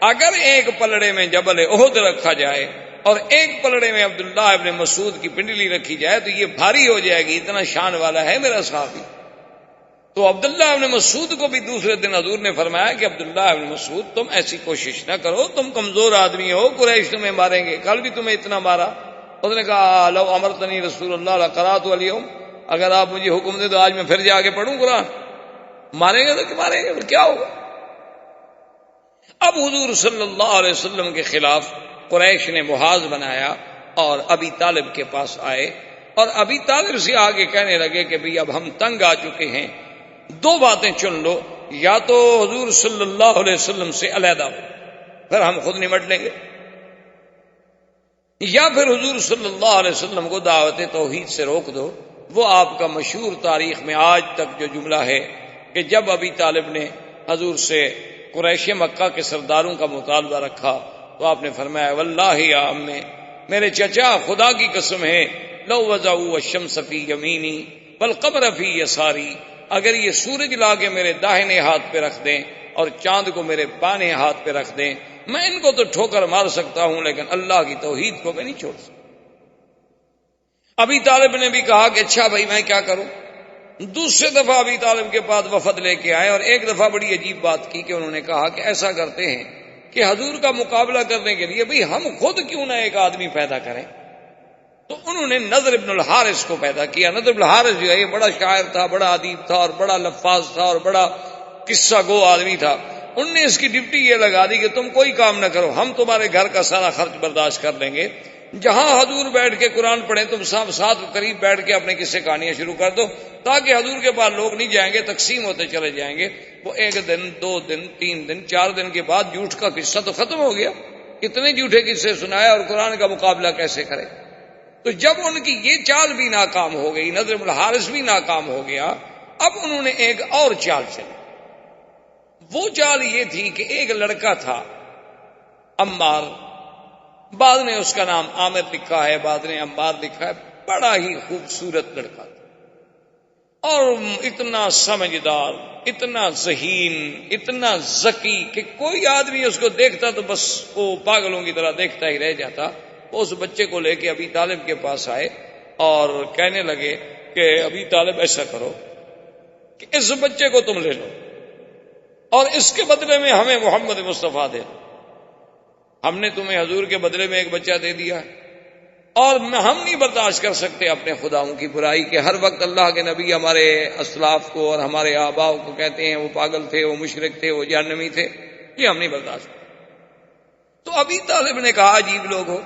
اگر ایک پلڑے میں جبل احد رکھا جائے اور ایک پلڑے میں عبداللہ ابن مسعود کی پنڈلی رکھی جائے تو یہ بھاری ہو جائے گی, اتنا شان والا ہے میرا صحابی. تو عبداللہ ابن مسعود کو بھی دوسرے دن حضور نے فرمایا کہ عبداللہ ابن مسعود تم ایسی کوشش نہ کرو, تم کمزور آدمی ہو, قریش تمہیں ماریں گے, کل بھی تمہیں اتنا مارا. اس نے کہا لو امرتنی رسول اللہ لقرأت اليوم, اگر آپ مجھے حکم دے تو آج میں پھر جا کے پڑھوں قرآن. ماریں گے تو کہ ماریں گے، کیا ہوگا؟ اب حضور صلی اللہ علیہ وسلم کے خلاف قریش نے محاذ بنایا اور ابی طالب کے پاس آئے اور ابی طالب سے آگے کہنے لگے کہ بھئی اب ہم تنگ آ چکے ہیں، دو باتیں چن لو، یا تو حضور صلی اللہ علیہ وسلم سے علیحدہ ہو پھر ہم خود نمٹ لیں گے، یا پھر حضور صلی اللہ علیہ وسلم کو دعوت توحید سے روک دو۔ وہ آپ کا مشہور تاریخ میں آج تک جو جملہ ہے کہ جب ابی طالب نے حضور سے قریش مکہ کے سرداروں کا مطالبہ رکھا تو آپ نے فرمایا واللہ یا امی، میرے چچا خدا کی قسم ہے، لو وضعوا الشمس فی یمینی والقمر فی یساری، اگر یہ سورج لا کے میرے داہنے ہاتھ پہ رکھ دیں اور چاند کو میرے بائیں ہاتھ پہ رکھ دیں، میں ان کو تو ٹھوکر مار سکتا ہوں لیکن اللہ کی توحید کو میں نہیں چھوڑ سکتا۔ ابی طالب نے بھی کہا کہ اچھا بھائی میں کیا کروں؟ دوسرے دفعہ ابی طالب کے پاس وفد لے کے آئے اور ایک دفعہ بڑی عجیب بات کی کہ انہوں نے کہا کہ ایسا کرتے ہیں کہ حضور کا مقابلہ کرنے کے لیے بھئی ہم خود کیوں نہ ایک آدمی پیدا کریں؟ تو انہوں نے نضر ابن الحارث کو پیدا کیا۔ نضر ابن الحارث جو ہے یہ بڑا شاعر تھا، بڑا ادیب تھا اور بڑا لفاظ تھا اور بڑا قصہ گو آدمی تھا۔ ان نے اس کی ڈپٹی یہ لگا دی کہ تم کوئی کام نہ کرو، ہم تمہارے گھر کا سارا خرچ برداشت کر لیں گے، جہاں حضور بیٹھ کے قرآن پڑھیں تم ساتھ قریب بیٹھ کے اپنے قصے کہانیاں شروع کر دو، تاکہ حضور کے پاس لوگ نہیں جائیں گے، تقسیم ہوتے چلے جائیں گے۔ وہ ایک دن، 2 دن، 3 دن، 4 دن کے بعد جھوٹ کا قصہ تو ختم ہو گیا، اتنے جھوٹے قصے سنایا اور قرآن کا مقابلہ کیسے کرے؟ تو جب ان کی یہ چال بھی ناکام ہو گئی، نضر بن الحارث بھی ناکام ہو گیا، اب انہوں نے ایک اور چال چلی۔ وہ چال یہ تھی کہ ایک لڑکا تھا عمار، بعد نے اس کا نام عامر لکھا ہے، بعد نے عمار لکھا ہے، بڑا ہی خوبصورت لڑکا تھا اور اتنا سمجھدار، اتنا ذہین، اتنا ذکی کہ کوئی آدمی اس کو دیکھتا تو بس وہ پاگلوں کی طرح دیکھتا ہی رہ جاتا۔ وہ اس بچے کو لے کے ابی طالب کے پاس آئے اور کہنے لگے کہ ابی طالب ایسا کرو کہ اس بچے کو تم لے لو اور اس کے بدلے میں ہمیں محمد مصطفیٰ دے دو، ہم نے تمہیں حضور کے بدلے میں ایک بچہ دے دیا ہے اور ہم نہیں برداشت کر سکتے اپنے خداؤں کی برائی کہ ہر وقت اللہ کے نبی ہمارے اسلاف کو اور ہمارے آباؤ کو کہتے ہیں وہ پاگل تھے، وہ مشرک تھے، وہ جہنمی تھے، یہ ہم نہیں برداشت کرتے۔ تو ابی طالب نے کہا عجیب لوگ ہو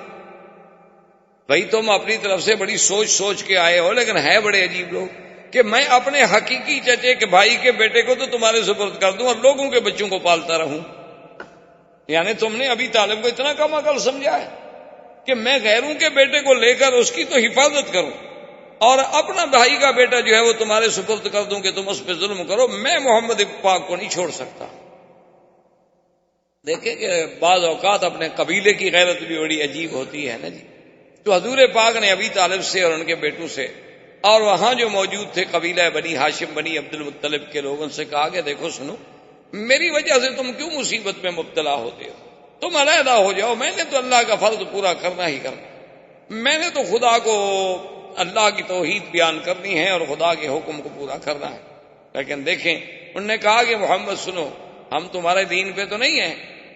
بھائی، تم اپنی طرف سے بڑی سوچ کے آئے ہو، لیکن ہے بڑے عجیب لوگ کہ میں اپنے حقیقی چچے کے بھائی کے بیٹے کو تو تمہارے سپرد کر دوں اور لوگوں کے بچوں کو پالتا رہوں۔ یعنی تم نے ابی طالب کو اتنا کم عقل سمجھا ہے کہ میں غیروں کے بیٹے کو لے کر اس کی تو حفاظت کروں اور اپنا بھائی کا بیٹا جو ہے وہ تمہارے سپرد کر دوں کہ تم اس پہ ظلم کرو، میں محمد پاک کو نہیں چھوڑ سکتا۔ دیکھیں کہ بعض اوقات اپنے قبیلے کی غیرت بھی بڑی عجیب ہوتی ہے نا جی۔ تو حضور پاک نے ابی طالب سے اور ان کے بیٹوں سے اور وہاں جو موجود تھے قبیلہ بنی ہاشم بنی عبد المطلب کے لوگوں سے کہا کہ دیکھو سنو، میری وجہ سے تم کیوں مصیبت میں مبتلا ہوتے ہو؟ تم علیحدہ ہو جاؤ، میں نے تو اللہ کا فرض پورا کرنا ہی کرنا، میں نے تو خدا کو اللہ کی توحید بیان کرنی ہے اور خدا کے حکم کو پورا کرنا ہے۔ لیکن دیکھیں انہوں نے کہا کہ محمد سنو، ہم تمہارے دین پہ تو نہیں ہیں،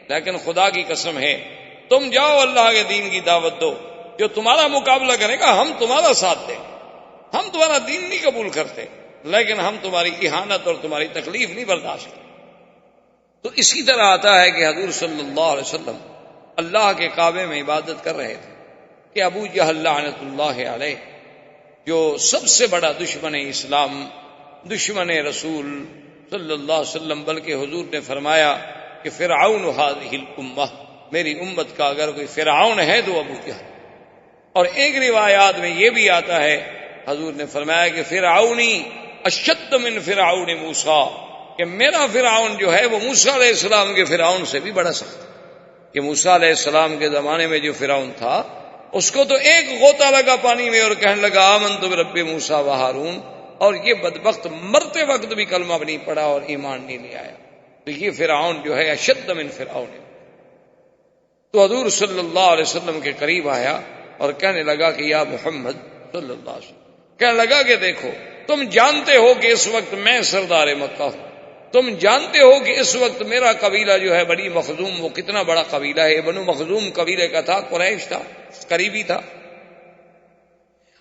لیکن خدا کی قسم ہے تم جاؤ اللہ کے دین کی دعوت دو، جو تمہارا مقابلہ کرے گا ہم تمہارا ساتھ دیں، ہم تمہارا دین نہیں قبول کرتے لیکن ہم تمہاری اہانت اور تمہاری تکلیف نہیں برداشت کرتے۔ تو اسی طرح آتا ہے کہ حضور صلی اللہ علیہ وسلم اللہ کے کعبے میں عبادت کر رہے تھے کہ ابو جہل لعنت اللہ علیہ، جو سب سے بڑا دشمن اسلام، دشمن رسول صلی اللہ علیہ وسلم، بلکہ حضور نے فرمایا کہ فرعون هذه الامہ، میری امت کا اگر کوئی فرعون ہے تو ابو جہل۔ اور ایک روایات میں یہ بھی آتا ہے حضور نے فرمایا کہ فرعونی اشد من فرعون موسیٰ، کہ میرا فرعون جو ہے وہ موسیٰ علیہ السلام کے فرعون سے بھی بڑا سخت ہے۔ کہ موسیٰ علیہ السلام کے زمانے میں جو فرعون تھا اس کو تو ایک غوطہ لگا پانی میں اور کہنے لگا آمنت برب موسیٰ و ہارون، اور یہ بدبخت مرتے وقت بھی کلمہ نہیں پڑھا اور ایمان نہیں لے آیا۔ تو یہ فرعون جو ہے اشد من فرعون۔ تو حضور صلی اللہ علیہ وسلم کے قریب آیا اور کہنے لگا کہ یا محمد صلی اللہ علیہ وسلم، کہنے لگا کہ دیکھو تم جانتے ہو کہ اس وقت میں سردار مکہ ہوں، تم جانتے ہو کہ اس وقت میرا قبیلہ جو ہے بنی مخزوم، وہ کتنا بڑا قبیلہ ہے، بنو مخزوم قبیلے کا تھا، قریش تھا، قریبی تھا،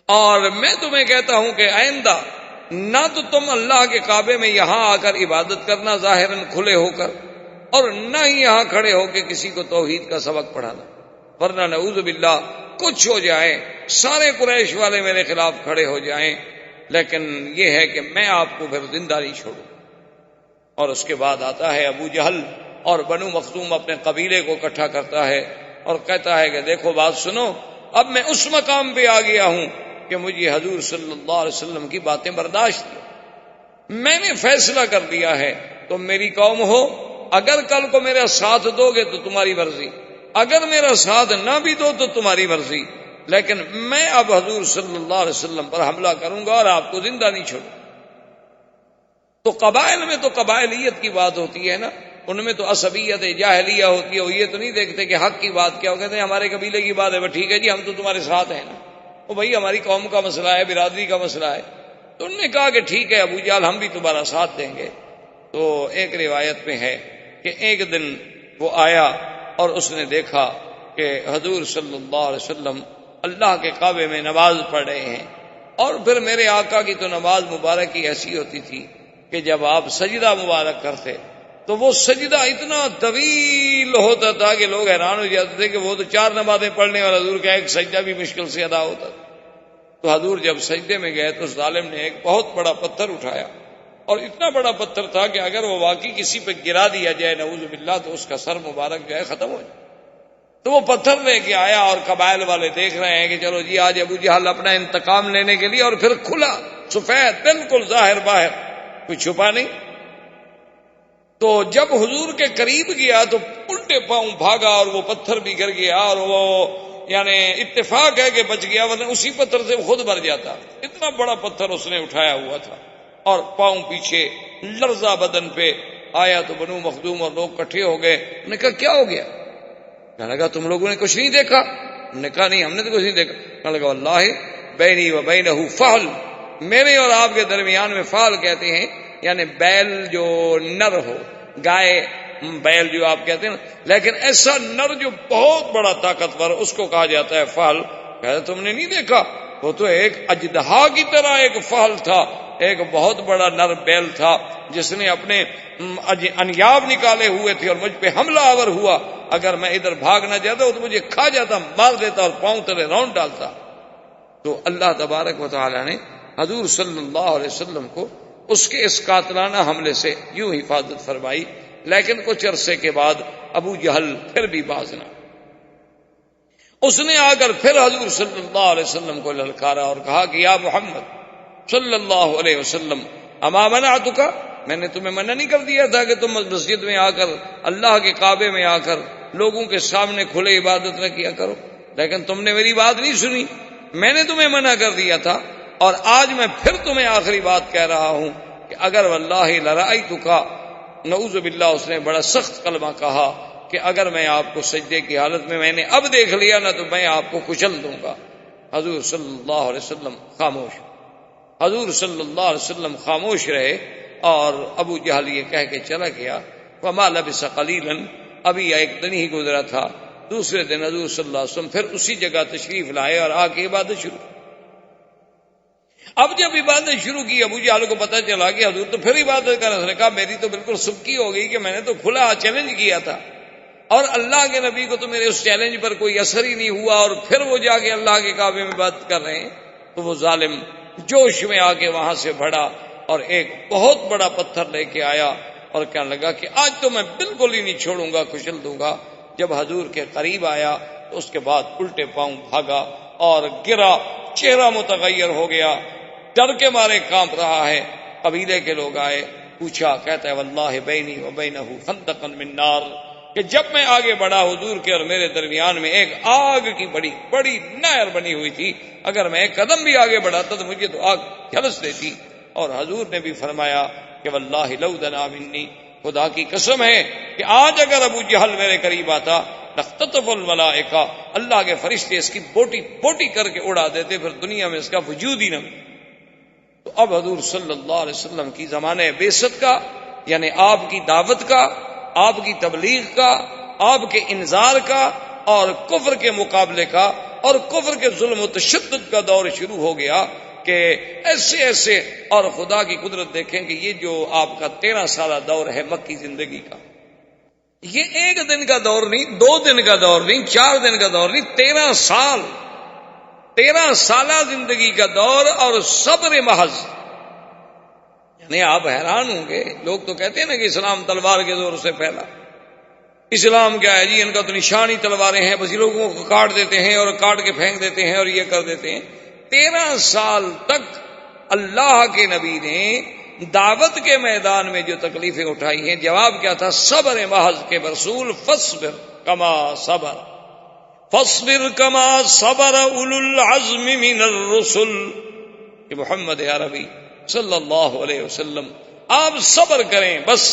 اور میں تمہیں کہتا ہوں کہ آئندہ نہ تو تم اللہ کے کعبے میں یہاں آ کر عبادت کرنا ظاہراً کھلے ہو کر، اور نہ ہی یہاں کھڑے ہو کے کسی کو توحید کا سبق پڑھانا، ورنہ نعوذ باللہ کچھ ہو جائے، سارے قریش والے میرے خلاف کھڑے ہو جائیں، لیکن یہ ہے کہ میں آپ کو پھر زندہ نہیں چھوڑوں۔ اور اس کے بعد آتا ہے ابو جہل اور بنو مخزوم اپنے قبیلے کو اکٹھا کرتا ہے اور کہتا ہے کہ دیکھو بات سنو، اب میں اس مقام پہ آ گیا ہوں کہ مجھے حضور صلی اللہ علیہ وسلم کی باتیں برداشت ہیں، میں نے فیصلہ کر دیا ہے، تم میری قوم ہو، اگر کل کو میرا ساتھ دو گے تو تمہاری مرضی، اگر میرا ساتھ نہ بھی دو تو تمہاری مرضی، لیکن میں اب حضور صلی اللہ علیہ وسلم پر حملہ کروں گا اور آپ کو زندہ نہیں چھوڑوں۔ تو قبائل میں تو قبائلیت کی بات ہوتی ہے نا، ان میں تو عصبیت جاہلیہ ہوتی ہے، وہ یہ تو نہیں دیکھتے کہ حق کی بات کیا، وہ کہتے ہیں ہمارے قبیلے کی بات ہے، ٹھیک ہے جی ہم تو تمہارے ساتھ ہیں نا، وہ بھائی ہماری قوم کا مسئلہ ہے، برادری کا مسئلہ ہے۔ تو انہوں نے کہا کہ ٹھیک ہے ابو جہل ہم بھی تمہارا ساتھ دیں گے۔ تو ایک روایت میں ہے کہ ایک دن وہ آیا اور اس نے دیکھا کہ حضور صلی اللہ علیہ وسلم اللہ کے کعبے میں نماز پڑھ رہے ہیں، اور پھر میرے آقا کی تو نماز مبارک کی ایسی ہوتی تھی کہ جب آپ سجدہ مبارک کرتے تو وہ سجدہ اتنا طویل ہوتا تھا کہ لوگ حیران ہو جاتے تھے کہ وہ تو 4 نمازیں پڑھنے والا حضور کا ایک سجدہ بھی مشکل سے ادا ہوتا تھا۔ تو حضور جب سجدے میں گئے تو اس ظالم نے ایک بہت بڑا پتھر اٹھایا، اور اتنا بڑا پتھر تھا کہ اگر وہ واقعی کسی پہ گرا دیا جائے نعوذ باللہ تو اس کا سر مبارک جو ہے ختم ہو جائے۔ تو وہ پتھر لے کے آیا، اور قبائل والے دیکھ رہے ہیں کہ چلو جی آج ابو جہل اپنا انتقام لینے کے لیے، اور پھر کھلا سفید بالکل ظاہر باہر، کوئی چھپا نہیں۔ تو جب حضور کے قریب گیا تو الٹے پاؤں بھاگا، اور وہ پتھر بھی گر گیا، اور وہ یعنی اتفاق ہے کہ بچ گیا، ورنہ اسی پتھر سے خود مر جاتا۔ اتنا بڑا پتھر اس نے اٹھایا ہوا تھا، اور پاؤں پیچھے، لرزہ بدن پہ آیا۔ تو بنو مخزوم اور لوگ کٹھے ہو گئے، انہوں نے کہا کیا ہو گیا؟ کہنے لگا تم لوگوں نے کچھ نہیں دیکھا؟ انہوں نے کہا نہیں ہم نے تو کچھ نہیں دیکھا۔ کہنے لگا واللہ بینی و بینہ فحل، میرے اور آپ کے درمیان میں فحل کہتے ہیں یعنی بیل جو نر ہو، گائے بیل جو آپ کہتے ہیں نا، لیکن ایسا نر جو بہت بڑا طاقتور، اس کو کہا جاتا ہے فحل۔ کہتے تم نے نہیں دیکھا؟ وہ تو ایک اژدہا کی طرح ایک فحل تھا، ایک بہت بڑا نر بیل تھا جس نے اپنے انیاب نکالے ہوئے تھے اور مجھ پہ حملہ آور ہوا۔ اگر میں ادھر بھاگ نہ جاتا تو مجھے کھا جاتا، مار دیتا اور پاؤں تلے راؤنڈ ڈالتا۔ تو اللہ تبارک و تعالی نے حضور صلی اللہ علیہ وسلم کو اس کے اس قاتلانہ حملے سے یوں حفاظت فرمائی، لیکن کچھ عرصے کے بعد ابو جہل پھر بھی باز نہ، اس نے آ کر پھر حضور صلی اللہ علیہ وسلم کو للکارا اور کہا کہ یا محمد صلی اللہ علیہ وسلم اما منعتک، میں نے تمہیں منع نہیں کر دیا تھا کہ تم مسجد میں آ کر، اللہ کے کعبے میں آ کر لوگوں کے سامنے کھلے عبادت نہ کیا کرو، لیکن تم نے میری بات نہیں سنی، میں نے تمہیں منع کر دیا تھا، اور آج میں پھر تمہیں آخری بات کہہ رہا ہوں کہ اگر واللہ لرأیتک، نعوذ باللہ اس نے بڑا سخت کلمہ کہا کہ اگر میں آپ کو سجدے کی حالت میں نے اب دیکھ لیا نہ تو میں آپ کو کچل دوں گا۔ حضور صلی اللہ علیہ وسلم خاموش، حضور صلی اللہ علیہ وسلم خاموش رہے، اور ابو جہل یہ کہہ کے چلا گیا۔ فما لبث قلیلا، ابھی ایک دن ہی گزرا تھا، دوسرے دن حضور صلی اللہ علیہ وسلم پھر اسی جگہ تشریف لائے اور آ کے عبادت شروع۔ اب جب عبادت شروع کی، ابو جہل کو پتہ چلا کہ حضور تو پھر عبادت کر رہے، اس نے کہا میری تو بالکل سبکی ہو گئی کہ میں نے تو کھلا چیلنج کیا تھا، اور اللہ کے نبی کو تو میرے اس چیلنج پر کوئی اثر ہی نہیں ہوا، اور پھر وہ جا کے اللہ کے کعبے میں عبادت کر رہے ہیں۔ تو وہ ظالم جوش میں آ کے وہاں سے بڑھا اور ایک بہت بڑا پتھر لے کے آیا اور کہنے لگا کہ آج تو میں بالکل ہی نہیں چھوڑوں گا، کچل دوں گا۔ جب حضور کے قریب آیا تو اس کے بعد الٹے پاؤں بھاگا اور گرا، چہرہ متغیر ہو گیا، ڈر کے مارے کانپ رہا ہے۔ قبیلے کے لوگ آئے، پوچھا، کہتا ہے واللہ بینی و بینہ خندقا من نار، کہ جب میں آگے بڑھا حضور کے اور میرے درمیان میں ایک آگ کی بڑی بڑی نہر بنی ہوئی تھی، اگر میں ایک قدم بھی آگے بڑھاتا تو مجھے تو آگ جھلس دیتی۔ اور حضور نے بھی فرمایا کہ واللہ لو دنا منی، خدا کی قسم ہے کہ آج اگر ابو جہل میرے قریب آتا لختطف الملائکہ، اللہ کے فرشتے اس کی بوٹی بوٹی کر کے اڑا دیتے، پھر دنیا میں اس کا وجود ہی نہ۔ تو اب حضور صلی اللہ علیہ وسلم کی زمانہ بعثت کا، یعنی آپ کی دعوت کا، آپ کی تبلیغ کا، آپ کے انذار کا، اور کفر کے مقابلے کا، اور کفر کے ظلم و تشدد کا دور شروع ہو گیا کہ کہ ایسے ایسے، اور خدا کی قدرت دیکھیں کہ یہ جو آپ کا 13 سالہ دور ہے مکی زندگی کا، یہ 1 دن کا دور نہیں، 2 دن کا دور نہیں، 4 دن کا دور نہیں، 13 سال، 13 سالہ زندگی کا دور، اور صبر محض۔ یعنی آپ حیران ہوں گے، لوگ تو کہتے ہیں نا کہ اسلام تلوار کے زور سے پھیلا، اسلام کیا ہے جی، ان کا تو نشان ہی تلواریں ہیں، بس لوگوں کو کاٹ دیتے ہیں اور کاٹ کے پھینک دیتے ہیں اور یہ کر دیتے ہیں۔ 13 سال تک اللہ کے نبی نے دعوت کے میدان میں جو تکلیفیں اٹھائی ہیں، جواب کیا تھا؟ صبر محض کے رسول، فاصبر کما صبر، فاصبر کما صبر اولو العزم من الرسل، کہ محمد عربی صلی اللہ علیہ وسلم آپ صبر کریں بس۔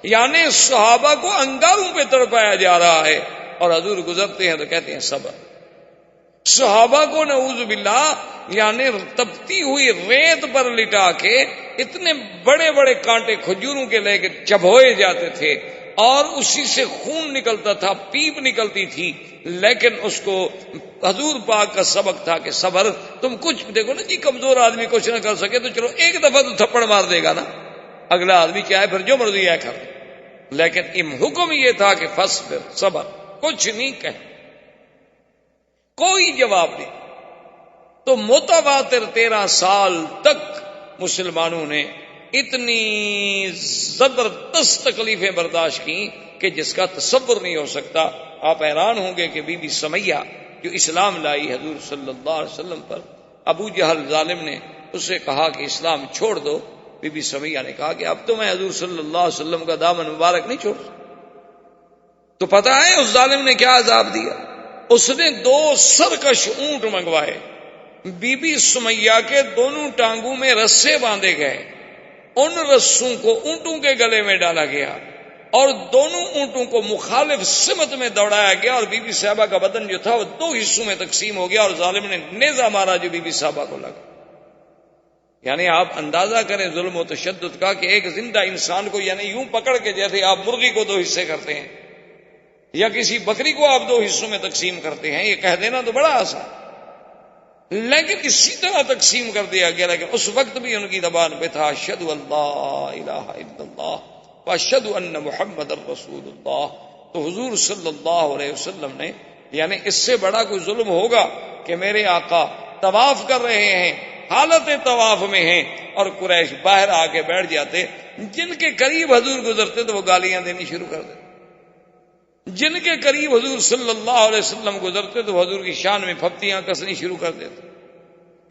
یعنی صحابہ کو انگاروں پہ تڑپایا جا رہا ہے اور حضور گزرتے ہیں تو کہتے ہیں صبر۔ صحابہ کو نعوذ باللہ یعنی تپتی ہوئی ریت پر لٹا کے اتنے بڑے بڑے کانٹے کھجوروں کے لے کے چبھوئے جاتے تھے اور اسی سے خون نکلتا تھا، پیپ نکلتی تھی، لیکن اس کو حضور پاک کا سبق تھا کہ صبر۔ تم کچھ دیکھو نا جی، کمزور آدمی کچھ نہ کر سکے تو چلو ایک دفعہ تو تھپڑ مار دے گا نا، اگلا آدمی چاہے پھر جو مرضی ہے کر، لیکن حکم یہ تھا کہ فاصبر، صبر، کچھ نہیں کہ کوئی جواب نہیں۔ تو متواتر 13 سال تک مسلمانوں نے اتنی زبردست تکلیفیں برداشت کی کہ جس کا تصور نہیں ہو سکتا۔ آپ حیران ہوں گے کہ بی بی سمیہ جو اسلام لائی حضور صلی اللہ علیہ وسلم پر، ابو جہل ظالم نے اسے کہا کہ اسلام چھوڑ دو، بی بی سمیہ نے کہا کہ اب تو میں حضور صلی اللہ علیہ وسلم کا دامن مبارک نہیں چھوڑ سکتا۔ تو پتہ ہے اس ظالم نے کیا عذاب دیا؟ اس نے 2 سرکش اونٹ منگوائے، بی بی سمیہ کے دونوں ٹانگوں میں رسے باندھے گئے، ان رسوں کو اونٹوں کے گلے میں ڈالا گیا اور دونوں اونٹوں کو مخالف سمت میں دوڑایا گیا، اور بی بی صاحبہ کا بدن جو تھا وہ 2 حصوں میں تقسیم ہو گیا اور ظالم نے نیزہ مارا جو بی بی صاحبہ کو لگا۔ یعنی آپ اندازہ کریں ظلم و تشدد کا کہ ایک زندہ انسان کو یعنی یوں پکڑ کے جیسے آپ مرغی کو 2 حصے کرتے ہیں یا کسی بکری کو آپ 2 حصوں میں تقسیم کرتے ہیں، یہ کہہ دینا تو بڑا آسان، لیکن اسی طرح تقسیم کر دیا گیا۔ لیکن اس وقت بھی ان کی زبان پہ تھا اشہد ان لا الہ الا اللہ واشہد ان محمد رسول اللہ۔ تو حضور صلی اللہ علیہ وسلم نے یعنی اس سے بڑا کوئی ظلم ہوگا کہ میرے آقا طواف کر رہے ہیں، حالت طواف میں ہیں، اور قریش باہر آ کے بیٹھ جاتے، جن کے قریب حضور گزرتے تو وہ گالیاں دینی شروع کر دیتے، جن کے قریب حضور صلی اللہ علیہ وسلم گزرتے تو حضور کی شان میں پھپتیاں کسنی شروع کر دیتے۔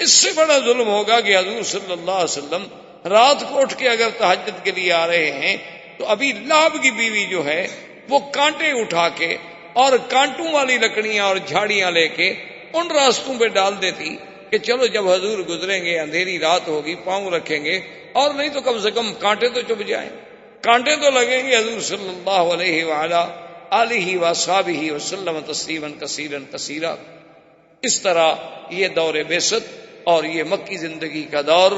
اس سے بڑا ظلم ہوگا کہ حضور صلی اللہ علیہ وسلم رات کو اٹھ کے اگر تہجد کے لیے آ رہے ہیں تو ابھی لہب کی بیوی جو ہے وہ کانٹے اٹھا کے اور کانٹوں والی لکڑیاں اور جھاڑیاں لے کے ان راستوں پہ ڈال دیتی کہ چلو جب حضور گزریں گے اندھیری رات ہوگی پاؤں رکھیں گے، اور نہیں تو کم سے کم کانٹے تو چپ جائیں، کانٹے تو لگیں گے۔ حضور صلی اللہ علیہ وآلہ آلہ وصحبہ وسلم تسلیما کثیرا کثیرا۔ اس طرح یہ دور بعثت اور یہ مکی زندگی کا دور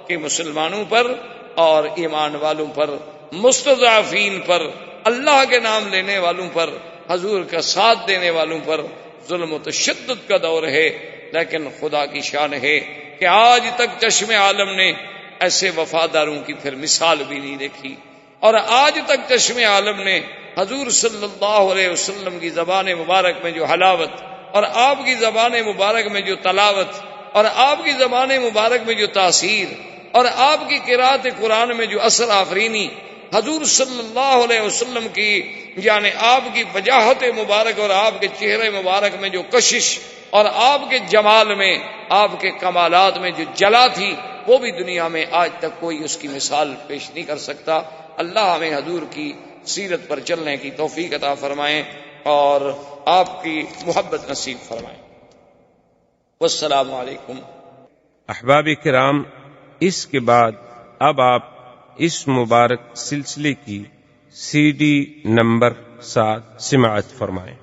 کہ مسلمانوں پر اور ایمان والوں پر، مستضعفین پر، اللہ کے نام لینے والوں پر، حضور کا ساتھ دینے والوں پر ظلم و تشدد کا دور ہے۔ لیکن خدا کی شان ہے کہ آج تک چشم عالم نے ایسے وفاداروں کی پھر مثال بھی نہیں دیکھی، اور آج تک چشم عالم نے حضور صلی اللہ علیہ وسلم کی زبان مبارک میں جو حلاوت، اور آپ کی زبان مبارک میں جو تلاوت، اور آپ کی زبان مبارک میں جو تاثیر، اور آپ کی قرات قرآن میں جو اثر آفرینی، حضور صلی اللہ علیہ وسلم کی یعنی آپ کی وجاہت مبارک اور آپ کے چہرے مبارک میں جو کشش، اور آپ کے جمال میں، آپ کے کمالات میں جو جلا تھی، وہ بھی دنیا میں آج تک کوئی اس کی مثال پیش نہیں کر سکتا۔ اللہ ہمیں حضور کی سیرت پر چلنے کی توفیق عطا فرمائیں اور آپ کی محبت نصیب فرمائیں۔ والسلام علیکم۔ احباب کرام، اس کے بعد اب آپ اس مبارک سلسلے کی CD نمبر 7 سماعت فرمائیں۔